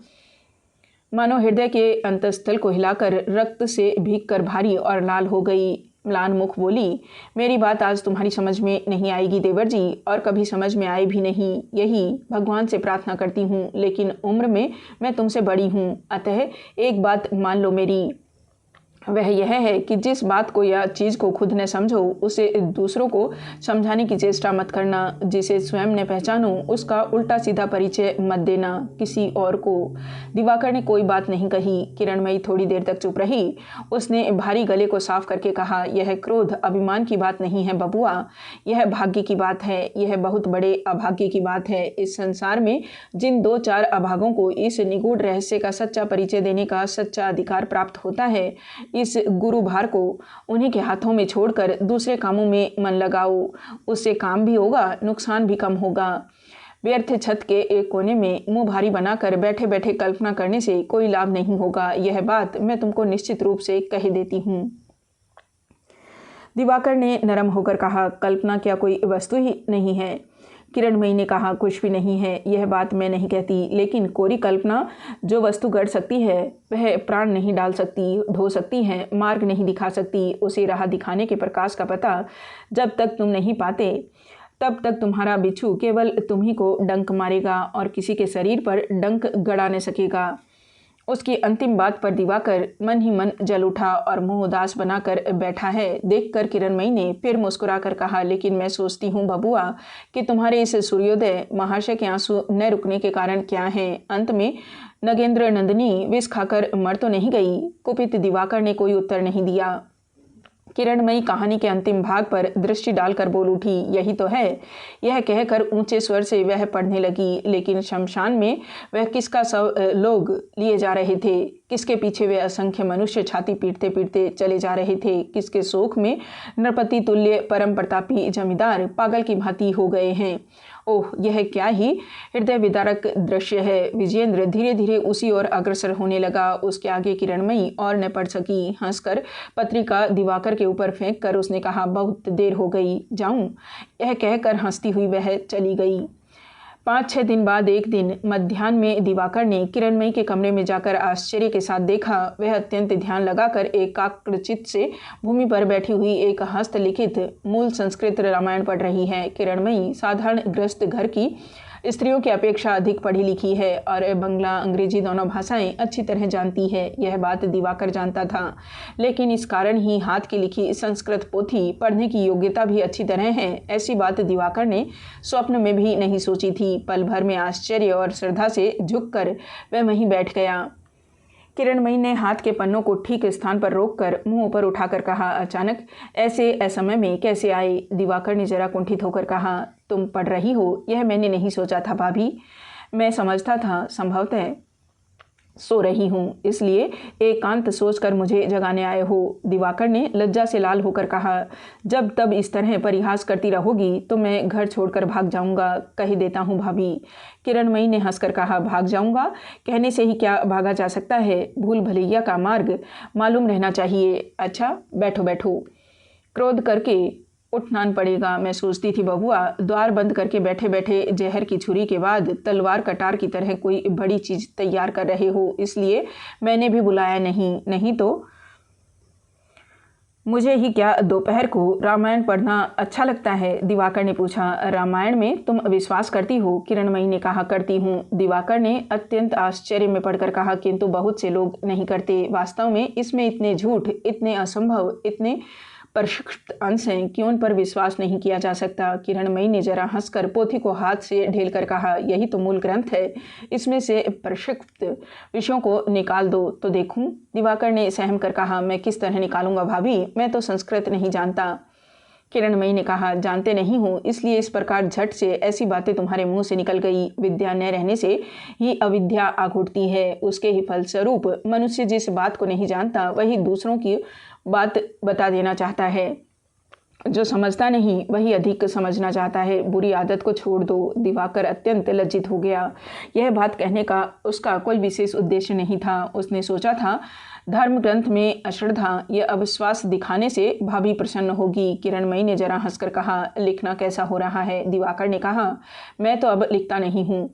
A: मानो हृदय के अंतस्थल को हिलाकर रक्त से भीग कर भारी और लाल हो गई। म्लान मुख बोली, मेरी बात आज तुम्हारी समझ में नहीं आएगी देवर जी, और कभी समझ में आए भी नहीं, यही भगवान से प्रार्थना करती हूँ। लेकिन उम्र में मैं तुमसे बड़ी हूँ, अतः एक बात मान लो मेरी, वह यह है कि जिस बात को या चीज़ को खुद न समझो उसे दूसरों को समझाने की चेष्टा मत करना। जिसे स्वयं न पहचानो उसका उल्टा सीधा परिचय मत देना किसी और को। दिवाकर ने कोई बात नहीं कही। किरणमयी थोड़ी देर तक चुप रही। उसने भारी गले को साफ करके कहा, यह क्रोध अभिमान की बात नहीं है बबुआ, यह भाग्य की बात है, यह बहुत बड़े अभाग्य की बात है। इस संसार में जिन दो चार अभागों को इस निगूढ़ रहस्य का सच्चा परिचय देने का सच्चा अधिकार प्राप्त होता है, इस गुरु भार को उन्हीं के हाथों में छोड़कर दूसरे कामों में मन लगाओ। उससे काम भी होगा, नुकसान भी कम होगा। व्यर्थ छत के एक कोने में मुंह भारी बनाकर बैठे बैठे कल्पना करने से कोई लाभ नहीं होगा। यह बात मैं तुमको निश्चित रूप से कह देती हूँ। दिवाकर ने नरम होकर कहा, कल्पना क्या कोई वस्तु ही नहीं है? किरणमयी ने कहा, कुछ भी नहीं है, यह बात मैं नहीं कहती, लेकिन कोरी कल्पना जो वस्तु गढ़ सकती है वह प्राण नहीं डाल सकती, ढो सकती है, मार्ग नहीं दिखा सकती। उसे राह दिखाने के प्रकाश का पता जब तक तुम नहीं पाते तब तक तुम्हारा बिच्छू केवल तुम्ही को डंक मारेगा और किसी के शरीर पर डंक गड़ा न सकेगा। उसकी अंतिम बात पर दिवाकर मन ही मन जल उठा और मुंह उदास बनाकर बैठा है देखकर किरणमयी ने फिर मुस्कुराकर कहा, लेकिन मैं सोचती हूँ बबुआ कि तुम्हारे इस सूर्योदय महाशय के आंसू न रुकने के कारण क्या है। अंत में नगेंद्र नंदिनी विष खाकर मर तो नहीं गई? कुपित दिवाकर ने कोई उत्तर नहीं दिया। किरणमयी कहानी के अंतिम भाग पर दृष्टि डालकर बोल उठी, यही तो है। यह कहकर ऊंचे स्वर से वह पढ़ने लगी। लेकिन शमशान में वह किसका सब लोग लिए जा रहे थे? किसके पीछे वे असंख्य मनुष्य छाती पीटते पीटते चले जा रहे थे? किसके शोक में नरपति तुल्य परम प्रतापी जमींदार पागल की भांति हो गए हैं? ओह, यह क्या ही हृदय विदारक दृश्य है। विजयेंद्र धीरे धीरे उसी ओर अग्रसर होने लगा। उसके आगे किरणमयी और न पढ़ सकी। हंसकर पत्रिका दिवाकर के ऊपर फेंक कर उसने कहा, बहुत देर हो गई, जाऊं? यह कहकर हंसती हुई वह चली गई। 5-6 दिन बाद एक दिन मध्याह्न में दिवाकर ने किरणमयी के कमरे में जाकर आश्चर्य के साथ देखा। वह अत्यंत ध्यान लगाकर एकाग्रचित्त से भूमि पर बैठी हुई एक हस्तलिखित मूल संस्कृत रामायण पढ़ रही है। किरणमयी साधारण गृहस्थ घर की स्त्रियों की अपेक्षा अधिक पढ़ी लिखी है और बंगला अंग्रेजी दोनों भाषाएं अच्छी तरह जानती है। यह बात दिवाकर जानता था, लेकिन इस कारण ही हाथ की लिखी संस्कृत पोथी पढ़ने की योग्यता भी अच्छी तरह है, ऐसी बात दिवाकर ने स्वप्न में भी नहीं सोची थी। पल भर में आश्चर्य और श्रद्धा से झुककर वह वहीं बैठ गया। किरणमयी ने हाथ के पन्नों को ठीक स्थान पर रोककर मुंह ऊपर उठाकर कहा, अचानक ऐसे असमय में कैसे आए? दिवाकर ने जरा कुंठित होकर कहा, तुम पढ़ रही हो? यह मैंने नहीं सोचा था भाभी। मैं समझता था संभवतः सो रही हूँ, इसलिए एकांत सोचकर मुझे जगाने आए हो। दिवाकर ने लज्जा से लाल होकर कहा, जब तब इस तरह परिहास करती रहोगी तो मैं घर छोड़कर भाग जाऊंगा, कह देता हूँ भाभी। किरणमयी ने हंसकर कहा, भाग जाऊंगा? कहने से ही क्या भागा जा सकता है? भूल भलैया का मार्ग मालूम रहना चाहिए। अच्छा बैठो बैठो, क्रोध करके उठना पड़ेगा। मैं सोचती थी बबुआ, द्वार बंद करके बैठे बैठे जहर की छुरी के बाद तलवार कटार की तरह कोई बड़ी चीज़ तैयार कर रहे हो, इसलिए मैंने भी बुलाया नहीं तो मुझे ही क्या दोपहर को रामायण पढ़ना अच्छा लगता है? दिवाकर ने पूछा। रामायण में तुम विश्वास करती हो? किरणमयी ने कहा, करती हूँ। दिवाकर ने अत्यंत आश्चर्य में पढ़कर कहा, किंतु बहुत से लोग नहीं करते। वास्तव में इसमें इतने झूठ, इतने असंभव, इतने प्रक्षिप्त अंश हैं कि उन पर विश्वास नहीं किया जा सकता। किरणमयी ने जरा हंसकर पोथी को हाथ से ढेलकर कहा, यही तो मूल ग्रंथ है, इसमें से प्रक्षिप्त विषयों को निकाल दो तो देखूं। दिवाकर ने सहम कर कहा, मैं किस तरह निकालूंगा भाभी? मैं तो संस्कृत नहीं जानता। किरणमयी ने कहा, जानते नहीं हो इसलिए इस प्रकार झट से ऐसी बातें तुम्हारे मुंह से निकल गई। विद्या न रहने से ही अविद्या आग उठती है। उसके ही फलस्वरूप मनुष्य जिस बात को नहीं जानता वही दूसरों की बात बता देना चाहता है। जो समझता नहीं वही अधिक समझना चाहता है। बुरी आदत को छोड़ दो। दिवाकर अत्यंत लज्जित हो गया। यह बात कहने का उसका कोई विशेष उद्देश्य नहीं था। उसने सोचा था धर्म ग्रंथ में अश्रद्धा या अविश्वास दिखाने से भाभी प्रसन्न होगी। किरणमयी ने जरा हंसकर कहा, लिखना कैसा हो रहा है? दिवाकर ने कहा, मैं तो अब लिखता नहीं हूँ।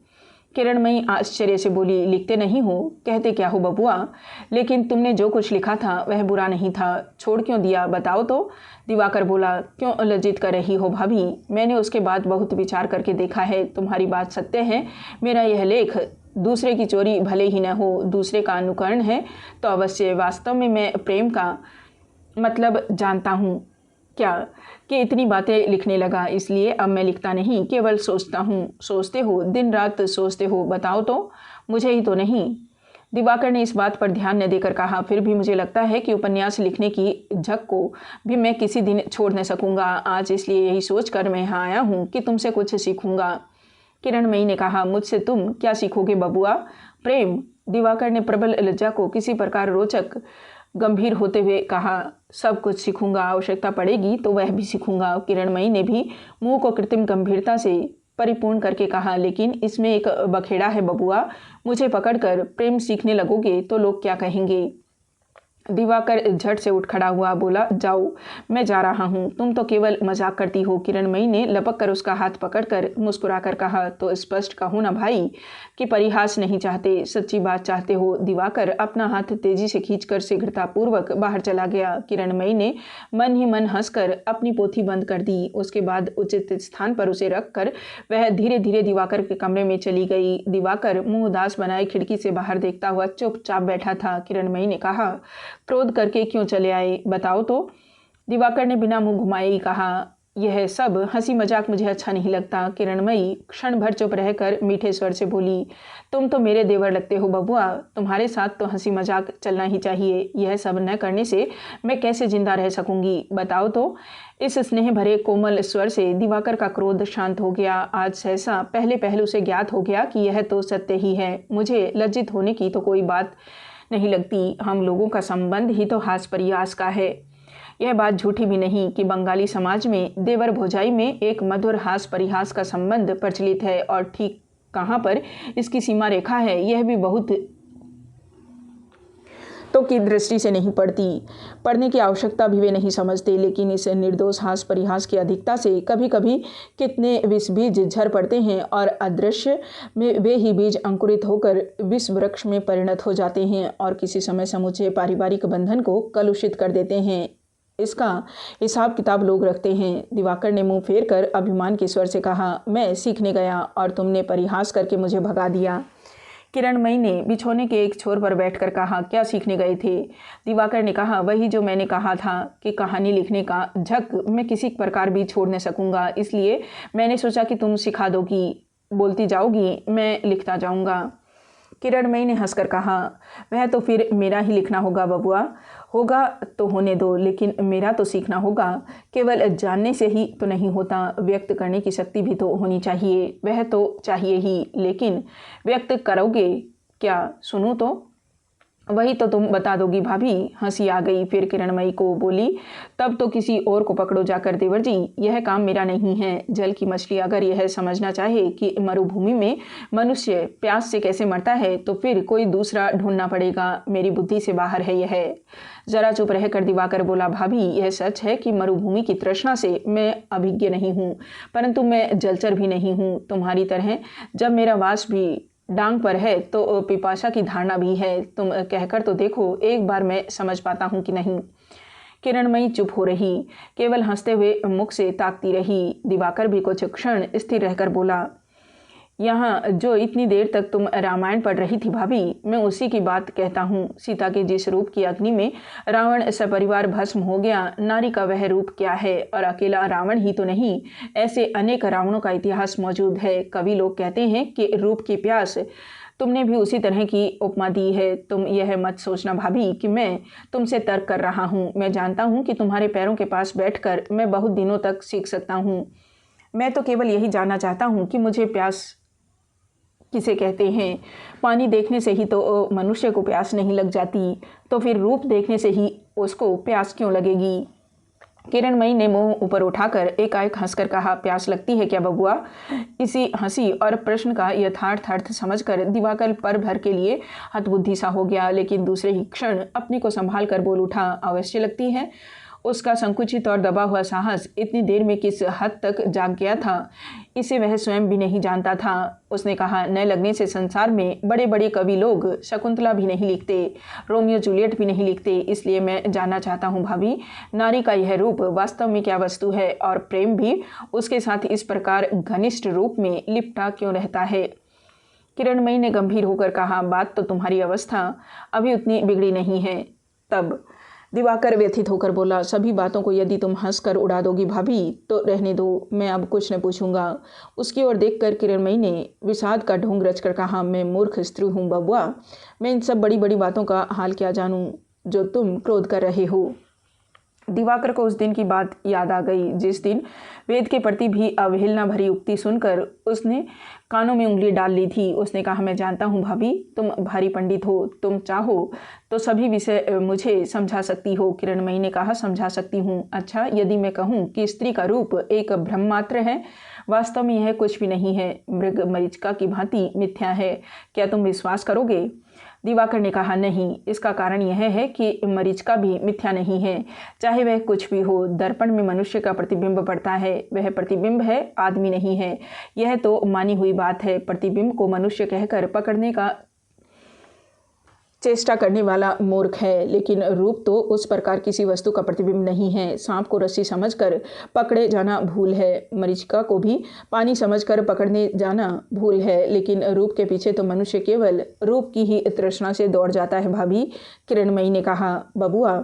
A: किरणमयी आश्चर्य से बोली, लिखते नहीं हो? कहते क्या हो बबुआ? लेकिन तुमने जो कुछ लिखा था वह बुरा नहीं था, छोड़ क्यों दिया बताओ तो? दिवाकर बोला, क्यों लज्जित कर रही हो भाभी? मैंने उसके बाद बहुत विचार करके देखा है, तुम्हारी बात सत्य है। मेरा यह लेख दूसरे की चोरी भले ही न हो, दूसरे का अनुकरण है तो अवश्य। वास्तव में मैं प्रेम का मतलब जानता हूँ क्या कि इतनी बातें लिखने लगा, इसलिए अब मैं लिखता नहीं, केवल सोचता हूँ। सोचते हो? दिन रात सोचते हो? बताओ तो, मुझे ही तो नहीं। दिवाकर ने इस बात पर ध्यान न देकर कहा, फिर भी मुझे लगता है कि उपन्यास लिखने की झक को भी मैं किसी दिन छोड़ न सकूंगा। आज इसलिए यही सोचकर मैं यहाँ आया हूँ कि तुमसे कुछ सीखूंगा। किरणमयी ने कहा, मुझसे तुम क्या सीखोगे बबुआ? प्रेम। दिवाकर ने प्रबल लज्जा को किसी प्रकार रोचक गंभीर होते हुए कहा, सब कुछ सीखूंगा, आवश्यकता पड़ेगी तो वह भी सीखूंगा। किरणमयी ने भी मुंह को कृत्रिम गंभीरता से परिपूर्ण करके कहा, लेकिन इसमें एक बखेड़ा है बबुआ, मुझे पकड़कर प्रेम सीखने लगोगे तो लोग क्या कहेंगे? दिवाकर झट से उठ खड़ा हुआ, बोला, जाओ, मैं जा रहा हूँ, तुम तो केवल मजाक करती हो। किरणमयी ने लपक कर उसका हाथ पकड़कर मुस्कुराकर कहा, तो स्पष्ट कहो ना भाई कि परिहास नहीं चाहते, सच्ची बात चाहते हो। दिवाकर अपना हाथ तेजी से खींचकर शीघ्रतापूर्वक बाहर चला गया। किरणमयी ने मन ही मन हंसकर अपनी पोथी बंद कर दी। उसके बाद उचित स्थान पर उसे रखकर वह धीरे धीरे दिवाकर के कमरे में चली गई। दिवाकर मुंह उदास बनाए खिड़की से बाहर देखता हुआ चुपचाप बैठा था। किरणमयी ने कहा, क्रोध करके क्यों चले आए, बताओ तो। दिवाकर ने बिना मुंह घुमाए ही कहा, यह सब हंसी मजाक मुझे अच्छा नहीं लगता। किरणमयी क्षण भर चुप रहकर मीठे स्वर से बोली, तुम तो मेरे देवर लगते हो बबुआ, तुम्हारे साथ तो हंसी मजाक चलना ही चाहिए। यह सब न करने से मैं कैसे जिंदा रह सकूंगी, बताओ तो। इस स्नेह भरे कोमल स्वर से दिवाकर का क्रोध शांत हो गया। आज सहसा पहले पहले उसे ज्ञात हो गया कि यह तो सत्य ही है। मुझे लज्जित होने की तो कोई बात नहीं लगती। हम लोगों का संबंध ही तो हास परिहास का है। यह बात झूठी भी नहीं कि बंगाली समाज में देवर भौजाई में एक मधुर हास परिहास का संबंध प्रचलित है, और ठीक कहाँ पर इसकी सीमा रेखा है यह भी बहुत तो की दृष्टि से नहीं पढ़ने की आवश्यकता भी वे नहीं समझते। लेकिन इस निर्दोष हास परिहास की अधिकता से कभी कभी कितने विष बीज झर पड़ते हैं, और अदृश्य में वे ही बीज अंकुरित होकर विष वृक्ष में परिणत हो जाते हैं और किसी समय समूचे पारिवारिक बंधन को कलुषित कर देते हैं। इसका हिसाब किताब लोग रखते हैं। दिवाकर ने मुंह फेर कर अभिमान के स्वर से कहा, मैं सीखने गया और तुमने परिहास करके मुझे भगा दिया। किरणमयी ने बिछोने के एक छोर पर बैठकर कहा, क्या सीखने गए थे? दिवाकर ने कहा, वही जो मैंने कहा था कि कहानी लिखने का झक मैं किसी प्रकार भी छोड़ न सकूंगा, इसलिए मैंने सोचा कि तुम सिखा दोगी, बोलती जाओगी, मैं लिखता जाऊंगा। किरणमयी ने हंसकर कहा, वह तो फिर मेरा ही लिखना होगा बबुआ। होगा तो होने दो, लेकिन मेरा तो सीखना होगा। केवल जानने से ही तो नहीं होता, व्यक्त करने की शक्ति भी तो होनी चाहिए। वह तो चाहिए ही, लेकिन व्यक्त करोगे क्या, सुनूं तो? वही तो तुम बता दोगी भाभी। हंसी आ गई। फिर किरणमयी को बोली, तब तो किसी और को पकड़ो जाकर देवर जी, यह काम मेरा नहीं है। जल की मछली अगर यह समझना चाहे कि मरुभूमि में मनुष्य प्यास से कैसे मरता है, तो फिर कोई दूसरा ढूंढना पड़ेगा। मेरी बुद्धि से बाहर है यह। जरा चुप रहकर दिवाकर बोला, भाभी यह सच है कि मरुभूमि की तृष्णा से मैं अभिज्ञ नहीं हूँ, परंतु मैं जलचर भी नहीं हूँ तुम्हारी तरह। जब मेरा वास भी डांग पर है तो पिपासा की धारणा भी है। तुम कहकर तो देखो, एक बार मैं समझ पाता हूँ कि नहीं। किरणमयी चुप हो रही, केवल हंसते हुए मुख से ताकती रही। दिवाकर भी कुछ क्षण स्थिर रहकर बोला, यहाँ जो इतनी देर तक तुम रामायण पढ़ रही थी भाभी, मैं उसी की बात कहता हूँ। सीता के जिस रूप की अग्नि में रावण सपरिवार भस्म हो गया, नारी का वह रूप क्या है? और अकेला रावण ही तो नहीं, ऐसे अनेक रावणों का इतिहास मौजूद है। कवि लोग कहते हैं कि रूप की प्यास, तुमने भी उसी तरह की उपमा दी है। तुम यह मत सोचना भाभी कि मैं तुमसे तर्क कर रहा हूँ। मैं जानता हूँ कि तुम्हारे पैरों के पास बैठकर मैं बहुत दिनों तक सीख सकता हूँ। मैं तो केवल यही जानना चाहता हूँ कि मुझे प्यास किसे कहते हैं। पानी देखने से ही तो मनुष्य को प्यास नहीं लग जाती, तो फिर रूप देखने से ही उसको प्यास क्यों लगेगी? किरणमयी ने मुंह ऊपर उठाकर एकाएक हंसकर कहा, प्यास लगती है क्या बबुआ? इसी हंसी और प्रश्न का यथार्थ अर्थ समझकर दिवाकर पल भर के लिए हतबुद्धि सा हो गया, लेकिन दूसरे ही क्षण अपने को संभाल कर बोल उठा, अवश्य लगती है। उसका संकुचित और दबा हुआ साहस इतनी देर में किस हद तक जाग गया था, इसे वह स्वयं भी नहीं जानता था। उसने कहा, न लगने से संसार में बड़े बड़े कवि लोग शकुंतला भी नहीं लिखते, रोमियो जूलियट भी नहीं लिखते। इसलिए मैं जानना चाहता हूँ भाभी, नारी का यह रूप वास्तव में क्या वस्तु है, और प्रेम भी उसके साथ इस प्रकार घनिष्ठ रूप में लिपटा क्यों रहता है? किरणमयी ने गंभीर होकर कहा, बात तो तुम्हारी अवस्था अभी उतनी बिगड़ी नहीं है। तब दिवाकर व्यथित होकर बोला, सभी बातों को यदि तुम हंसकर उड़ा दोगी भाभी तो रहने दो, मैं अब कुछ न पूछूंगा। उसकी ओर देखकर किरणमयी ने विषाद का ढोंग रचकर कहा, मैं मूर्ख स्त्री हूँ बबुआ, मैं इन सब बड़ी बड़ी बातों का हाल क्या जानूं जो तुम क्रोध कर रहे हो। दिवाकर को उस दिन की बात याद आ गई जिस दिन वेद के प्रति भी अवहेलना भरी उक्ति सुनकर उसने कानों में उंगली डाल ली थी। उसने कहा, मैं जानता हूँ भाभी, तुम भारी पंडित हो, तुम चाहो तो सभी विषय मुझे समझा सकती हो। किरणमयी ने कहा, समझा सकती हूँ? अच्छा, यदि मैं कहूँ कि स्त्री का रूप एक भ्रम मात्र है, वास्तव में यह कुछ भी नहीं है, मृग मरीचिका की भांति मिथ्या है, क्या तुम विश्वास करोगे? दिवाकर ने कहा, नहीं, इसका कारण यह है कि मरीचिका भी मिथ्या नहीं है। चाहे वह कुछ भी हो, दर्पण में मनुष्य का प्रतिबिंब पड़ता है, वह प्रतिबिंब है, आदमी नहीं है। यह तो मानी हुई बात है। प्रतिबिंब को मनुष्य कहकर पकड़ने का चेष्टा करने वाला मूर्ख है, लेकिन रूप तो उस प्रकार किसी वस्तु का प्रतिबिंब नहीं है। सांप को रस्सी समझकर पकड़े जाना भूल है, मरीचिका को भी पानी समझकर पकड़ने जाना भूल है, लेकिन रूप के पीछे तो मनुष्य केवल रूप की ही तृष्णा से दौड़ जाता है। भाभी, किरणमयी ने कहा, बबुआ,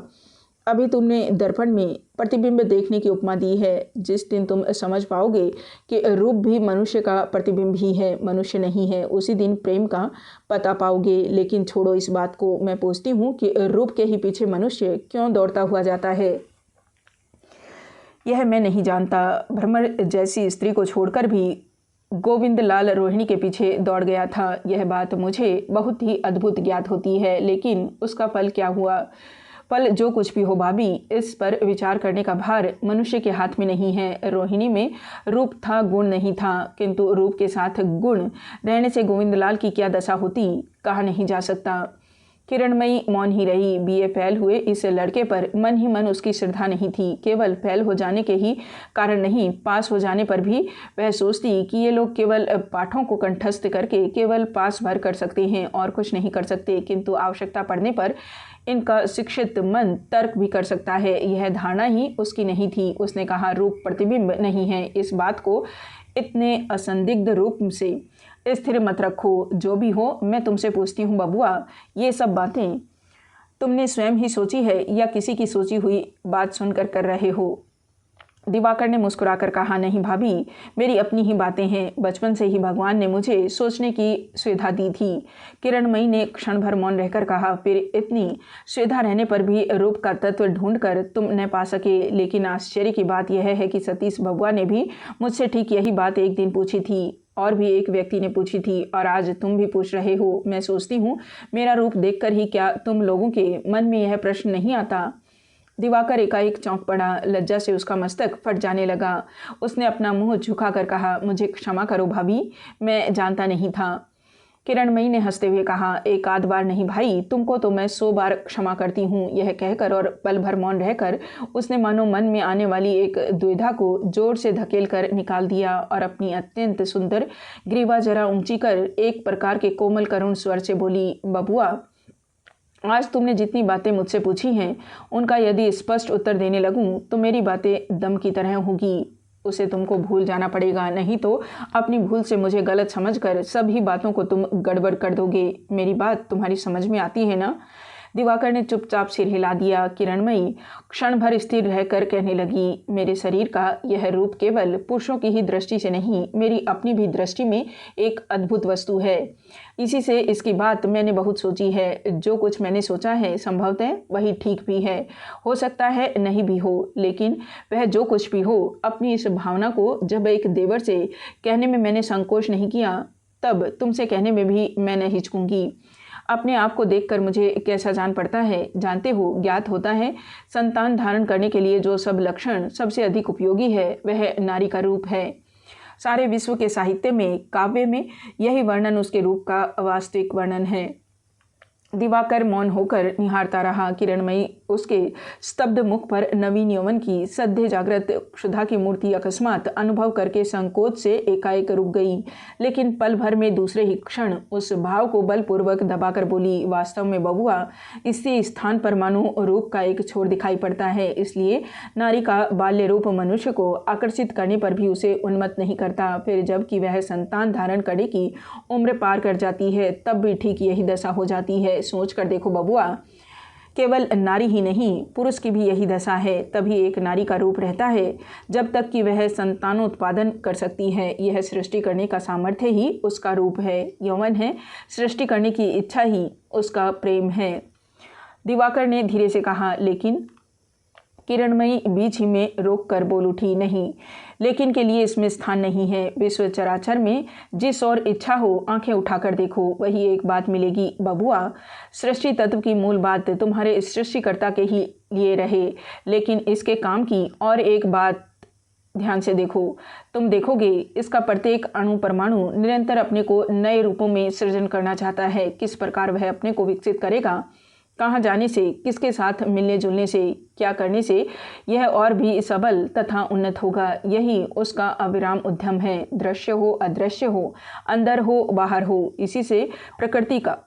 A: अभी तुमने दर्पण में प्रतिबिंब देखने की उपमा दी है। जिस दिन तुम समझ पाओगे कि रूप भी मनुष्य का प्रतिबिंब ही है, मनुष्य नहीं है, उसी दिन प्रेम का पता पाओगे। लेकिन छोड़ो इस बात को, मैं पूछती हूँ कि रूप के ही पीछे मनुष्य क्यों दौड़ता हुआ जाता है? यह मैं नहीं जानता। भ्रमर जैसी स्त्री को छोड़कर भी गोविंदलाल रोहिणी के पीछे दौड़ गया था। यह बात मुझे बहुत ही अद्भुत ज्ञात होती है, लेकिन उसका फल क्या हुआ? फल जो कुछ भी हो भाभी, इस पर विचार करने का भार मनुष्य के हाथ में नहीं है। रोहिणी में रूप था, गुण नहीं था, किंतु रूप के साथ गुण रहने से गोविंदलाल की क्या दशा होती, कहा नहीं जा सकता। किरणमयी मौन ही रही। बीए फेल हुए इस लड़के पर मन ही मन उसकी श्रद्धा नहीं थी। केवल फेल हो जाने के ही कारण नहीं, पास हो जाने पर भी वह सोचती कि ये लोग केवल पाठों को कंठस्थ करके केवल पास भर कर सकते हैं और कुछ नहीं कर सकते, किंतु आवश्यकता पड़ने पर इनका शिक्षित मन तर्क भी कर सकता है। यह धारणा ही उसकी नहीं थी। उसने कहा, रूप प्रतिबिंब नहीं है। इस बात को इतने असंदिग्ध रूप से स्थिर मत रखो। जो भी हो, मैं तुमसे पूछती हूँ बबुआ, ये सब बातें तुमने स्वयं ही सोची है या किसी की सोची हुई बात सुनकर कर रहे हो? दिवाकर ने मुस्कुराकर कहा, नहीं भाभी, मेरी अपनी ही बातें हैं। बचपन से ही भगवान ने मुझे सोचने की सुविधा दी थी। किरणमयी ने क्षण भर मौन रहकर कहा, फिर इतनी सुविधा रहने पर भी रूप का तत्व ढूंढकर तुम न पा सके। लेकिन आश्चर्य की बात यह है कि सतीश बबुआ ने भी मुझसे ठीक यही बात एक दिन पूछी थी, और भी एक व्यक्ति ने पूछी थी, और आज तुम भी पूछ रहे हो। मैं सोचती हूँ मेरा रूप देखकर ही क्या तुम लोगों के मन में यह प्रश्न नहीं आता? दिवाकर एकाएक चौंक पड़ा। लज्जा से उसका मस्तक फट जाने लगा। उसने अपना मुंह झुकाकर कहा, मुझे क्षमा करो भाभी, मैं जानता नहीं था। किरणमयी ने हंसते हुए कहा, एक आध बार नहीं भाई, तुमको तो मैं 100 बार क्षमा करती हूँ। यह कहकर और पल भर मौन रहकर उसने मानो मन में आने वाली एक दुविधा को जोर से धकेल कर निकाल दिया और अपनी अत्यंत सुंदर ग्रीवा जरा ऊंची कर एक प्रकार के कोमल करुण स्वर से बोली, बबुआ, आज तुमने जितनी बातें मुझसे पूछी हैं उनका यदि स्पष्ट उत्तर देने लगूं तो मेरी बातें दम की तरह होगी। उसे तुमको भूल जाना पड़ेगा, नहीं तो अपनी भूल से मुझे गलत समझकर सभी बातों को तुम गड़बड़ कर दोगे। मेरी बात तुम्हारी समझ में आती है ना? दिवाकर ने चुपचाप सिर हिला दिया। किरणमयी क्षण भर स्थिर रहकर कहने लगी, मेरे शरीर का यह रूप केवल पुरुषों की ही दृष्टि से नहीं, मेरी अपनी भी दृष्टि में एक अद्भुत वस्तु है। इसी से इसकी बात मैंने बहुत सोची है। जो कुछ मैंने सोचा है संभवतः वही ठीक भी है, हो सकता है नहीं भी हो, लेकिन वह जो कुछ भी हो, अपनी इस भावना को जब एक देवर से कहने में मैंने संकोच नहीं किया, तब तुमसे कहने में भी मैं नहीं हिचकूंगी। अपने आप को देखकर मुझे कैसा जान पड़ता है, जानते हो, ज्ञात होता है संतान धारण करने के लिए जो सब लक्षण सबसे अधिक उपयोगी है वह नारी का रूप है। सारे विश्व के साहित्य में, काव्य में यही वर्णन उसके रूप का वास्तविक वर्णन है। दिवाकर मौन होकर निहारता रहा। किरणमयी उसके स्तब्ध मुख पर नवीन यौवन की सद्य जागृत क्षुधा की मूर्ति अकस्मात अनुभव करके संकोच से एकाएक रुक गई, लेकिन पल भर में दूसरे ही क्षण उस भाव को बलपूर्वक दबाकर बोली, वास्तव में बबुआ, इससे स्थान पर मानो रूप का एक छोर दिखाई पड़ता है, इसलिए नारी का बाल्य रूप मनुष्य को आकर्षित करने पर भी उसे उन्मत्त नहीं करता। फिर जबकि वह संतान धारण करने की उम्र पार कर जाती है तब भी ठीक यही दशा हो जाती है। सोच कर देखो बबुआ, केवल नारी ही नहीं, पुरुष की भी यही दशा है। तभी एक नारी का रूप रहता है जब तक कि वह संतानोत्पादन कर सकती है। यह सृष्टि करने का सामर्थ्य ही उसका रूप है, यौवन है, सृष्टि करने की इच्छा ही उसका प्रेम है। दिवाकर ने धीरे से कहा, लेकिन किरणमयी बीच ही में रोक कर बोल उठी, नहीं, लेकिन के लिए इसमें स्थान नहीं है। विश्व चराचर में जिस और इच्छा हो आंखें उठाकर देखो, वही एक बात मिलेगी बबुआ। सृष्टि तत्व की मूल बात तुम्हारे सृष्टिकर्ता के ही लिए रहे, लेकिन इसके काम की और एक बात ध्यान से देखो, तुम देखोगे इसका प्रत्येक अणु परमाणु निरंतर अपने को नए रूपों में सृजन करना चाहता है। किस प्रकार वह अपने को विकसित करेगा, कहाँ जाने से, किसके साथ मिलने जुलने से, क्या करने से यह और भी सबल तथा उन्नत होगा, यही उसका अविराम उद्यम है। दृश्य हो अदृश्य हो, अंदर हो बाहर हो, इसी से प्रकृति का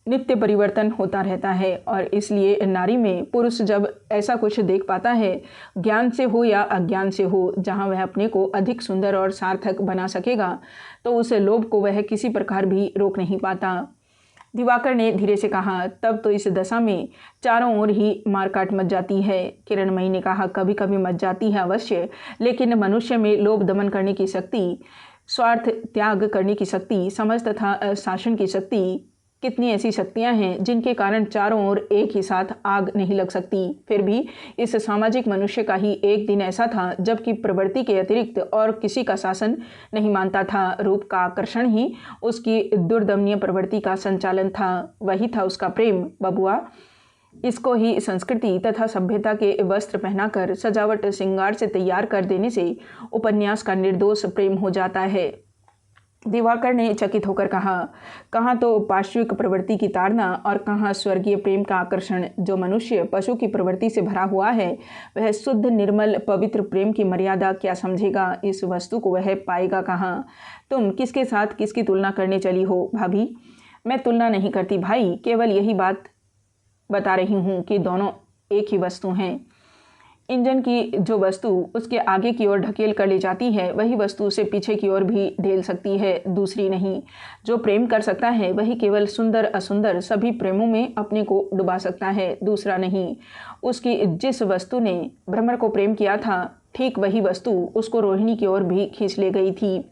A: नित्य परिवर्तन होता रहता है। और इसलिए नारी में पुरुष जब ऐसा कुछ देख पाता है, ज्ञान से हो या अज्ञान से हो, जहाँ वह अपने को अधिक सुंदर और सार्थक बना सकेगा, तो उस लोभ को वह किसी प्रकार भी रोक नहीं पाता। दिवाकर ने धीरे से कहा, तब तो इस दशा में चारों ओर ही मारकाट मच जाती है। किरणमयी ने कहा, कभी कभी मच जाती है अवश्य, लेकिन मनुष्य में लोभ दमन करने की शक्ति, स्वार्थ त्याग करने की शक्ति, समझ तथा शासन की शक्ति, कितनी ऐसी शक्तियां हैं जिनके कारण चारों ओर एक ही साथ आग नहीं लग सकती। फिर भी इस सामाजिक मनुष्य का ही एक दिन ऐसा था जबकि प्रवृत्ति के अतिरिक्त और किसी का शासन नहीं मानता था। रूप का आकर्षण ही उसकी दुर्दमनीय प्रवृत्ति का संचालन था, वही था उसका प्रेम। बबुआ, इसको ही संस्कृति तथा सभ्यता के वस्त्र पहनाकर सजावट श्रृंगार से तैयार कर देने से उपन्यास का निर्दोष प्रेम हो जाता है। दिवाकर ने चकित होकर कहा, कहाँ तो पार्श्विक प्रवृत्ति की ताड़ना और कहाँ स्वर्गीय प्रेम का आकर्षण। जो मनुष्य पशु की प्रवृत्ति से भरा हुआ है, वह शुद्ध निर्मल पवित्र प्रेम की मर्यादा क्या समझेगा। इस वस्तु को वह पाएगा कहाँ। तुम किसके साथ किसकी तुलना करने चली हो भाभी? मैं तुलना नहीं करती भाई, केवल यही बात बता रही हूँ कि दोनों एक ही वस्तु हैं। इंजन की जो वस्तु उसके आगे की ओर ढकेल कर ले जाती है, वही वस्तु उसे पीछे की ओर भी ढेल सकती है, दूसरी नहीं। जो प्रेम कर सकता है वही केवल सुंदर असुंदर सभी प्रेमों में अपने को डुबा सकता है, दूसरा नहीं। उसकी जिस वस्तु ने भ्रमर को प्रेम किया था, ठीक वही वस्तु उसको रोहिणी की ओर भी खींच ले गई थी।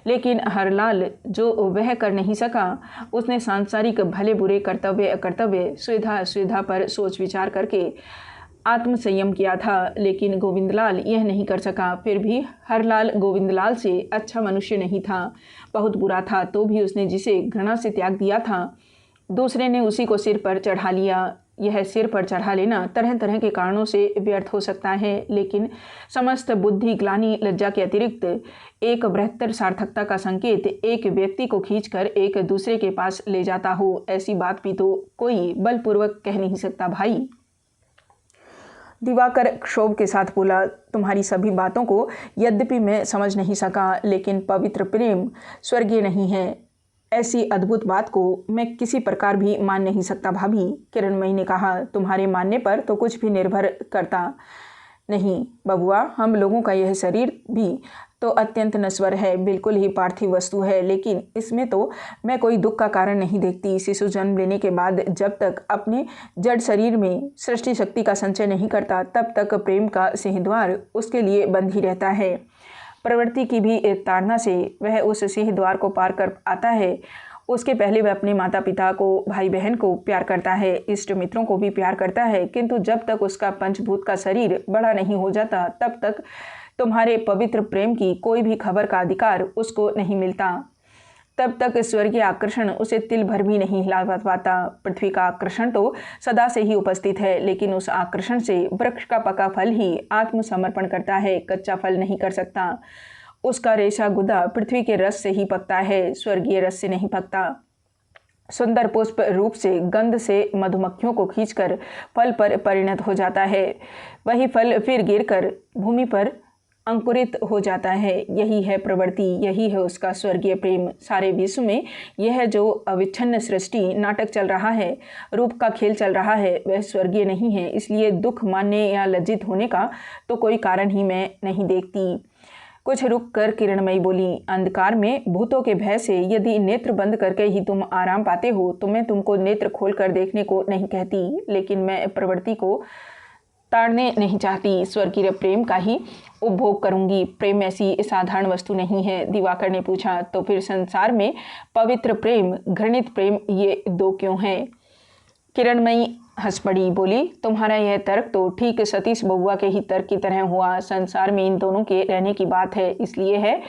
A: लेकिन हरलाल जो वह कर नहीं सका, उसने सांसारिक भले बुरे कर्तव्य अकर्तव्य सुविधा असुविधा पर सोच विचार करके आत्मसंयम किया था। लेकिन गोविंदलाल यह नहीं कर सका। फिर भी हरलाल गोविंदलाल से अच्छा मनुष्य नहीं था, बहुत बुरा था, तो भी उसने जिसे घृणा से त्याग दिया था, दूसरे ने उसी को सिर पर चढ़ा लिया। यह सिर पर चढ़ा लेना तरह तरह के कारणों से व्यर्थ हो सकता है, लेकिन समस्त बुद्धि ग्लानि लज्जा के अतिरिक्त एक बृहत्तर सार्थकता का संकेत एक व्यक्ति को खींचकर एक दूसरे के पास ले जाता हो, ऐसी बात भी तो कोई बलपूर्वक कह नहीं सकता भाई। दिवाकर क्षोभ के साथ बोला, तुम्हारी सभी बातों को यद्यपि मैं समझ नहीं सका, लेकिन पवित्र प्रेम स्वर्गीय नहीं है, ऐसी अद्भुत बात को मैं किसी प्रकार भी मान नहीं सकता भाभी। किरणमयी ने कहा, तुम्हारे मानने पर तो कुछ भी निर्भर करता नहीं बबुआ। हम लोगों का यह शरीर भी तो अत्यंत नश्वर है, बिल्कुल ही पार्थिव वस्तु है, लेकिन इसमें तो मैं कोई दुख का कारण नहीं देखती। शिशु जन्म लेने के बाद जब तक अपने जड़ शरीर में सृष्टि शक्ति का संचय नहीं करता, तब तक प्रेम का सिंहद्वार उसके लिए बंद ही रहता है। प्रवृत्ति की भी ताड़ना से वह उस सिंहद्वार को पार कर आता है। उसके पहले वह अपने माता पिता को, भाई बहन को प्यार करता है, इष्ट मित्रों को भी प्यार करता है, किंतु जब तक उसका पंचभूत का शरीर बड़ा नहीं हो जाता, तब तक तुम्हारे पवित्र प्रेम की कोई भी खबर का अधिकार उसको नहीं मिलता। तब तक स्वर्गीय आकर्षण उसे तिल भर भी नहीं हिला पाता। पृथ्वी का आकर्षण तो सदा से ही उपस्थित है, लेकिन उस आकर्षण से वृक्ष का पका फल ही आत्मसमर्पण करता है, कच्चा फल नहीं कर सकता। उसका रेशा गुदा पृथ्वी के रस से ही पकता है, स्वर्गीय रस से नहीं पकता। सुंदर पुष्प रूप से गंध से मधुमक्खियों को खींचकर फल पर परिणत हो जाता है, वही फल फिर गिरकर भूमि पर अंकुरित हो जाता है। यही है प्रवृत्ति, यही है उसका स्वर्गीय प्रेम। सारे विश्व में यह जो अविच्छिन्न सृष्टि नाटक चल रहा है, रूप का खेल चल रहा है, वह स्वर्गीय नहीं है। इसलिए दुख मानने या लज्जित होने का तो कोई कारण ही मैं नहीं देखती। कुछ रुक कर किरणमयी बोली, अंधकार में भूतों के भय से यदि नेत्र बंद करके ही तुम आराम पाते हो, तो मैं तुमको नेत्र खोल कर देखने को नहीं कहती, लेकिन मैं प्रवृत्ति को ताड़ने नहीं चाहती, स्वर्गीय प्रेम का ही उपभोग करूंगी। प्रेम ऐसी साधारण वस्तु नहीं है। दिवाकर ने पूछा, तो फिर संसार में पवित्र प्रेम, घृणित प्रेम, ये दो क्यों हैं? किरणमयी हंस पड़ी, बोली, तुम्हारा यह तर्क तो ठीक सतीश बबुआ के ही तर्क की तरह हुआ। संसार में इन दोनों के रहने की बात है, इसलिए है।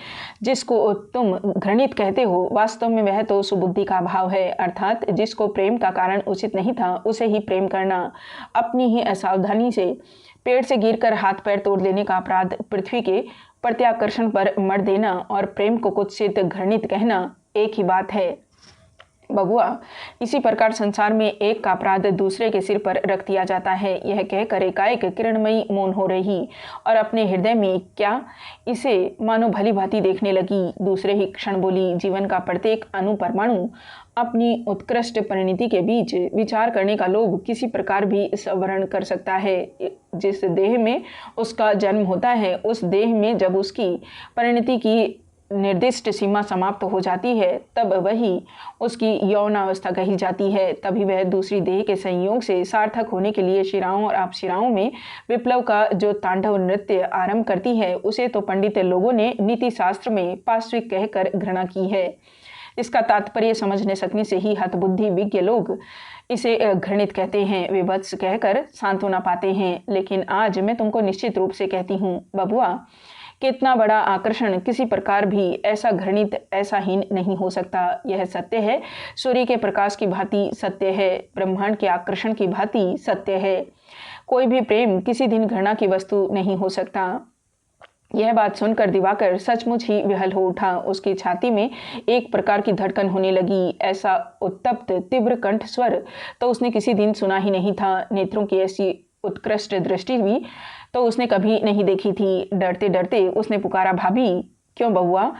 A: जिसको तुम घृणित कहते हो, वास्तव में वह तो सुबुद्धि का अभाव है, अर्थात जिसको प्रेम का कारण उचित नहीं था, उसे ही प्रेम करना। अपनी ही असावधानी से पेड़ से गिरकर हाथ पैर तोड़ लेने का अपराध पृथ्वी के प्रत्याकर्षण पर मर देना और प्रेम को कुत्सित घृणित कहना एक ही बात है बबुआ। इसी प्रकार संसार में एक का अपराध दूसरे के सिर पर रख दिया जाता है। यह कहकर एकाएक किरणमयी मौन हो रही और अपने हृदय में क्या इसे मानो भली भांति देखने लगी। दूसरे ही क्षण बोली, जीवन का प्रत्येक अणु परमाणु अपनी उत्कृष्ट परिणति के बीच विचार करने का लोभ किसी प्रकार भी संवरण कर सकता है। जिस देह में उसका जन्म होता है, उस देह में जब उसकी परिणति की निर्दिष्ट सीमा समाप्त हो जाती है, तब वही उसकी यौनावस्था कही जाती है। तभी वह दूसरी देह के संयोग से सार्थक होने के लिए शिराओं और अपशिराओं में विप्लव का जो तांडव नृत्य आरंभ करती है, उसे तो पंडित लोगों ने नीति शास्त्र में पाश्विक कहकर घृणा की है। इसका तात्पर्य समझने सकने से ही हतबुद्धि विज्ञ लोग इसे घृणित कहते हैं, विभत्स कहकर सांत्वना पाते हैं। लेकिन आज मैं तुमको निश्चित रूप से कहती हूँ बबुआ, कितना बड़ा आकर्षण किसी प्रकार भी ऐसा घृणित, ऐसा हीन नहीं हो सकता। यह सत्य है, सूर्य के प्रकाश की भांति सत्य है, ब्रह्मांड के आकर्षण की भांति सत्य है। कोई भी प्रेम किसी दिन घृणा की वस्तु नहीं हो सकता। यह बात सुनकर दिवाकर सचमुच ही विहल हो उठा। उसकी छाती में एक प्रकार की धड़कन होने लगी। ऐसा उत्तप्त तीव्र कंठ स्वर तो उसने किसी दिन सुना ही नहीं था। नेत्रों की ऐसी उत्कृष्ट दृष्टि भी तो उसने कभी नहीं देखी थी। डरते डरते उसने पुकारा, भाभी। क्यों बबुआ,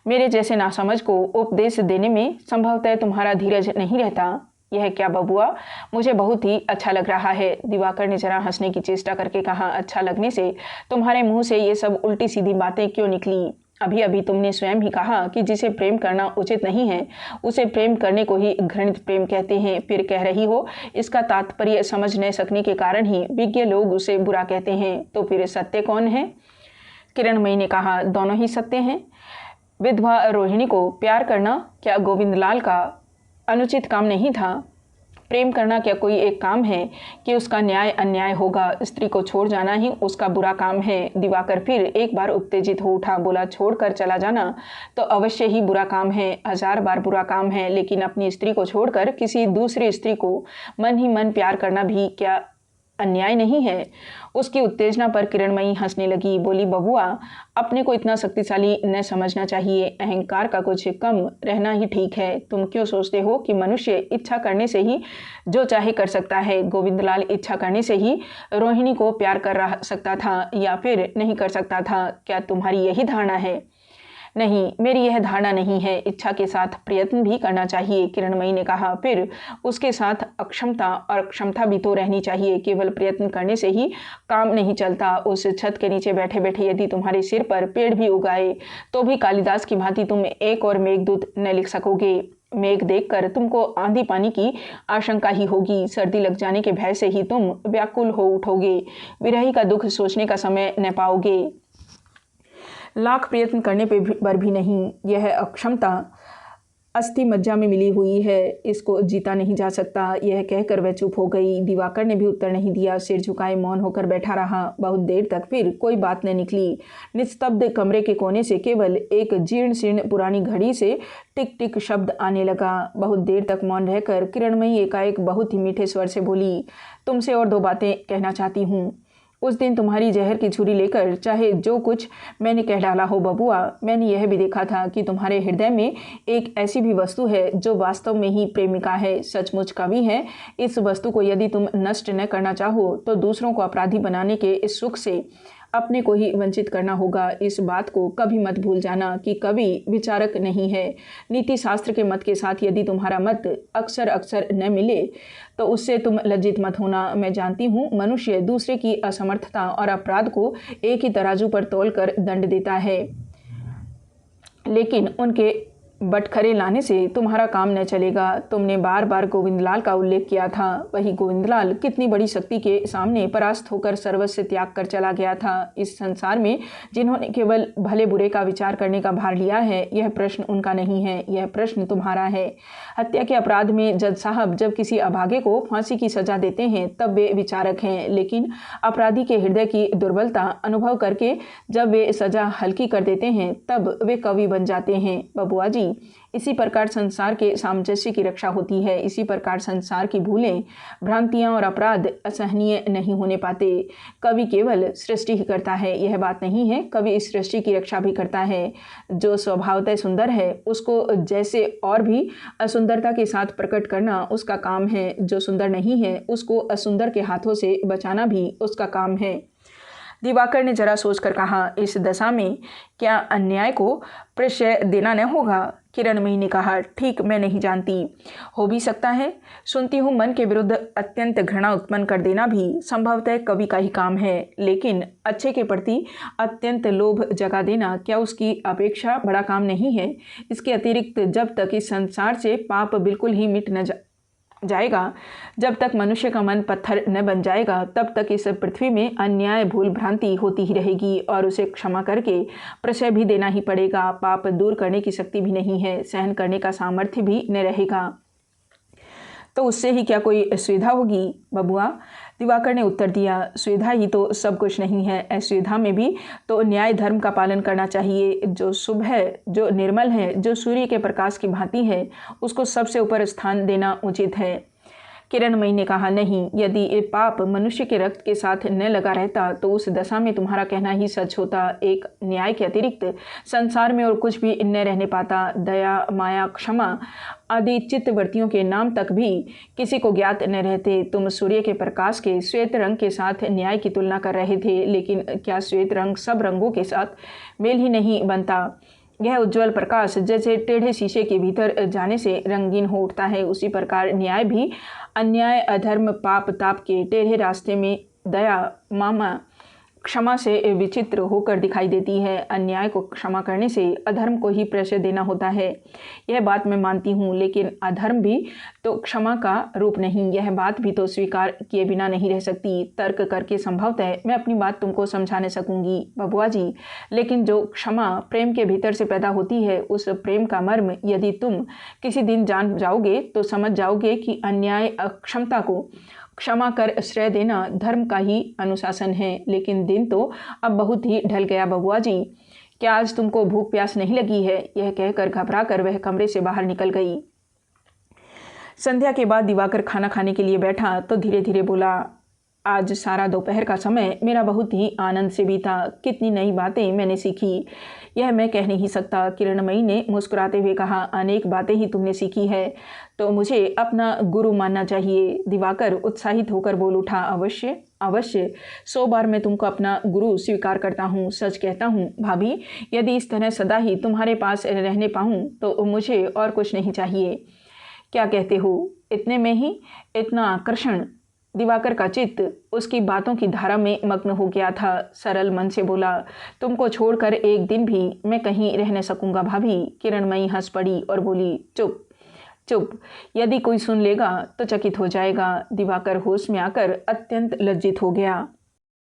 A: मेरे जैसे नासमझ को उपदेश देने में संभवतः तुम्हारा धीरज नहीं रहता। यह क्या बबुआ, मुझे बहुत ही अच्छा लग रहा है। दिवाकर ने जरा हंसने की चेष्टा करके कहा, अच्छा लगने से तुम्हारे मुंह से ये सब उल्टी सीधी बातें क्यों निकली? अभी अभी तुमने स्वयं ही कहा कि जिसे प्रेम करना उचित नहीं है, उसे प्रेम करने को ही घृणित प्रेम कहते हैं। फिर कह रही हो इसका तात्पर्य समझ न सकने के कारण ही विज्ञ लोग उसे बुरा कहते हैं। तो फिर सत्य कौन है? किरणमयी ने कहा, दोनों ही सत्य हैं। विधवा रोहिणी को प्यार करना क्या गोविंदलाल का अनुचित काम नहीं था? प्रेम करना क्या कोई एक काम है कि उसका न्याय अन्याय होगा? स्त्री को छोड़ जाना ही उसका बुरा काम है। दिवाकर फिर एक बार उत्तेजित हो उठा, बोला, छोड़कर चला जाना तो अवश्य ही बुरा काम है, 1000 बार बुरा काम है। लेकिन अपनी स्त्री को छोड़कर किसी दूसरी स्त्री को मन ही मन प्यार करना भी क्या अन्याय नहीं है? उसकी उत्तेजना पर किरणमयी हंसने लगी, बोली, बबुआ, अपने को इतना शक्तिशाली न समझना चाहिए। अहंकार का कुछ कम रहना ही ठीक है। तुम क्यों सोचते हो कि मनुष्य इच्छा करने से ही जो चाहे कर सकता है? गोविंदलाल इच्छा करने से ही रोहिणी को प्यार कर सकता था या फिर नहीं कर सकता था? क्या तुम्हारी यही धारणा है? नहीं, मेरी यह धारणा नहीं है। इच्छा के साथ प्रयत्न भी करना चाहिए, किरणमयी ने कहा। फिर उसके साथ अक्षमता और क्षमता भी तो रहनी चाहिए। केवल प्रयत्न करने से ही काम नहीं चलता। उस छत के नीचे बैठे बैठे यदि तुम्हारे सिर पर पेड़ भी उगाए तो भी कालिदास की भांति तुम एक और मेघदूत न लिख सकोगे। मेघ देखकर तुमको आंधी पानी की आशंका ही होगी। सर्दी लग जाने के भय से ही तुम व्याकुल हो उठोगे। विरही का दुख सोचने का समय न पाओगे। लाख प्रयत्न करने पर भी नहीं। यह अक्षमता अस्थि मज्जा में मिली हुई है, इसको जीता नहीं जा सकता। यह कहकर वह चुप हो गई। दिवाकर ने भी उत्तर नहीं दिया, सिर झुकाए मौन होकर बैठा रहा। बहुत देर तक फिर कोई बात न निकली। निस्तब्ध कमरे के कोने से केवल एक जीर्ण शीर्ण पुरानी घड़ी से टिक टिक शब्द आने लगा। बहुत देर तक मौन रहकर किरणमयी एकाएक बहुत ही मीठे स्वर से बोली, तुमसे और 2 बातें कहना चाहती हूँ। उस दिन तुम्हारी जहर की छुरी लेकर चाहे जो कुछ मैंने कह डाला हो बबुआ, मैंने यह भी देखा था कि तुम्हारे हृदय में एक ऐसी भी वस्तु है जो वास्तव में ही प्रेमिका है, सचमुच कवि है। इस वस्तु को यदि तुम नष्ट न करना चाहो तो दूसरों को अपराधी बनाने के इस सुख से अपने को ही वंचित करना होगा। इस बात को कभी मत भूल जाना कि कवि विचारक नहीं है। नीति शास्त्र के मत के साथ यदि तुम्हारा मत अक्सर न मिले तो उससे तुम लज्जित मत होना। मैं जानती हूँ मनुष्य दूसरे की असमर्थता और अपराध को एक ही तराजू पर तौलकर दंड देता है, लेकिन उनके बटखरे लाने से तुम्हारा काम न चलेगा। तुमने बार बार गोविंदलाल का उल्लेख किया था। वही गोविंदलाल कितनी बड़ी शक्ति के सामने परास्त होकर सर्वस्व त्याग कर चला गया था। इस संसार में जिन्होंने केवल भले बुरे का विचार करने का भार लिया है, यह प्रश्न उनका नहीं है, यह प्रश्न तुम्हारा है। हत्या के अपराध में जज साहब जब किसी अभागे को फांसी की सजा देते हैं तब वे विचारक हैं, लेकिन अपराधी के हृदय की दुर्बलता अनुभव करके जब वे सजा हल्की कर देते हैं तब वे कवि बन जाते हैं। बबुआ जी, भाभी, इसी प्रकार संसार के सामंजस्य की रक्षा होती है। इसी प्रकार संसार की भूलें, भ्रांतियाँ और अपराध असहनीय नहीं होने पाते। कवि केवल सृष्टि ही करता है, यह बात नहीं है, कवि इस सृष्टि की रक्षा भी करता है। जो स्वभावतः सुंदर है उसको जैसे और भी असुंदरता के साथ प्रकट करना उसका काम है, जो सुंदर नहीं है उसको असुंदर के हाथों से बचाना भी उसका काम है। दिवाकर ने जरा सोचकर कहा, इस दशा में क्या अन्याय को प्रश्रय देना न होगा? किरणमयी ने कहा, ठीक, मैं नहीं जानती, हो भी सकता है। सुनती हूँ मन के विरुद्ध अत्यंत घृणा उत्पन्न कर देना भी संभवतः कवि का ही काम है, लेकिन अच्छे के प्रति अत्यंत लोभ जगा देना क्या उसकी अपेक्षा बड़ा काम नहीं है? इसके अतिरिक्त जब तक इस संसार से पाप बिल्कुल ही मिट न जाएगा, जब तक मनुष्य का मन पत्थर न बन जाएगा, तब तक इस पृथ्वी में अन्याय, भूल, भ्रांति होती ही रहेगी और उसे क्षमा करके प्रश्रय भी देना ही पड़ेगा। पाप दूर करने की शक्ति भी नहीं है, सहन करने का सामर्थ्य भी न रहेगा, तो उससे ही क्या कोई सुविधा होगी बबुआ? दिवाकर ने उत्तर दिया, सुविधा ही तो सब कुछ नहीं है, असुविधा में भी तो न्याय धर्म का पालन करना चाहिए। जो शुभ है, जो निर्मल है, जो सूर्य के प्रकाश की भांति है, उसको सबसे ऊपर स्थान देना उचित है। किरणमयी ने कहा, नहीं, यदि ये पाप मनुष्य के रक्त के साथ न लगा रहता तो उस दशा में तुम्हारा कहना ही सच होता। एक न्याय के अतिरिक्त संसार में और कुछ भी न रहने पाता। दया, माया, क्षमा आदि चित्तवृत्तियों के नाम तक भी किसी को ज्ञात न रहते। तुम सूर्य के प्रकाश के श्वेत रंग के साथ न्याय की तुलना कर रहे थे, लेकिन क्या श्वेत रंग सब रंगों के साथ मेल ही नहीं बनता? यह उज्ज्वल प्रकाश जैसे टेढ़े शीशे के भीतर जाने से रंगीन हो उठता है, उसी प्रकार न्याय भी अन्याय, अधर्म, पाप, ताप के टेढ़े रास्ते में दया, मामा, क्षमा से विचित्र होकर दिखाई देती है। अन्याय को क्षमा करने से अधर्म को ही प्रश्रय देना होता है, यह बात मैं मानती हूँ, लेकिन अधर्म भी तो क्षमा का रूप नहीं, यह बात भी तो स्वीकार किए बिना नहीं रह सकती। तर्क करके संभवतः मैं अपनी बात तुमको समझा न सकूंगी बबुआ जी, लेकिन जो क्षमा प्रेम के भीतर से पैदा होती है, उस प्रेम का मर्म यदि तुम किसी दिन जान जाओगे तो समझ जाओगे कि अन्याय, अक्षमता को क्षमा कर श्रेय देना धर्म का ही अनुशासन है। लेकिन दिन तो अब बहुत ही ढल गया बबुआ जी, क्या आज तुमको भूख प्यास नहीं लगी है? यह कहकर घबरा कर वह कमरे से बाहर निकल गई। संध्या के बाद दिवाकर खाना खाने के लिए बैठा तो धीरे धीरे बोला, आज सारा दोपहर का समय मेरा बहुत ही आनंद से बीता। कितनी नई बातें मैंने सीखी, यह मैं कह नहीं सकता। किरणमयी ने मुस्कुराते हुए कहा, अनेक बातें ही तुमने सीखी है तो मुझे अपना गुरु मानना चाहिए। दिवाकर उत्साहित होकर बोल उठा, अवश्य अवश्य, 100 बार मैं तुमको अपना गुरु स्वीकार करता हूँ। सच कहता हूँ भाभी, यदि इस तरह सदा ही तुम्हारे पास रहने पाऊँ तो मुझे और कुछ नहीं चाहिए। क्या कहते हो? इतने में ही इतना आकर्षण? दिवाकर का चित्त उसकी बातों की धारा में मग्न हो गया था। सरल मन से बोला, तुमको छोड़कर एक दिन भी मैं कहीं रह न सकूंगा भाभी। किरणमयी हंस पड़ी और बोली, चुप चुप, यदि कोई सुन लेगा तो चकित हो जाएगा। दिवाकर होश में आकर अत्यंत लज्जित हो गया।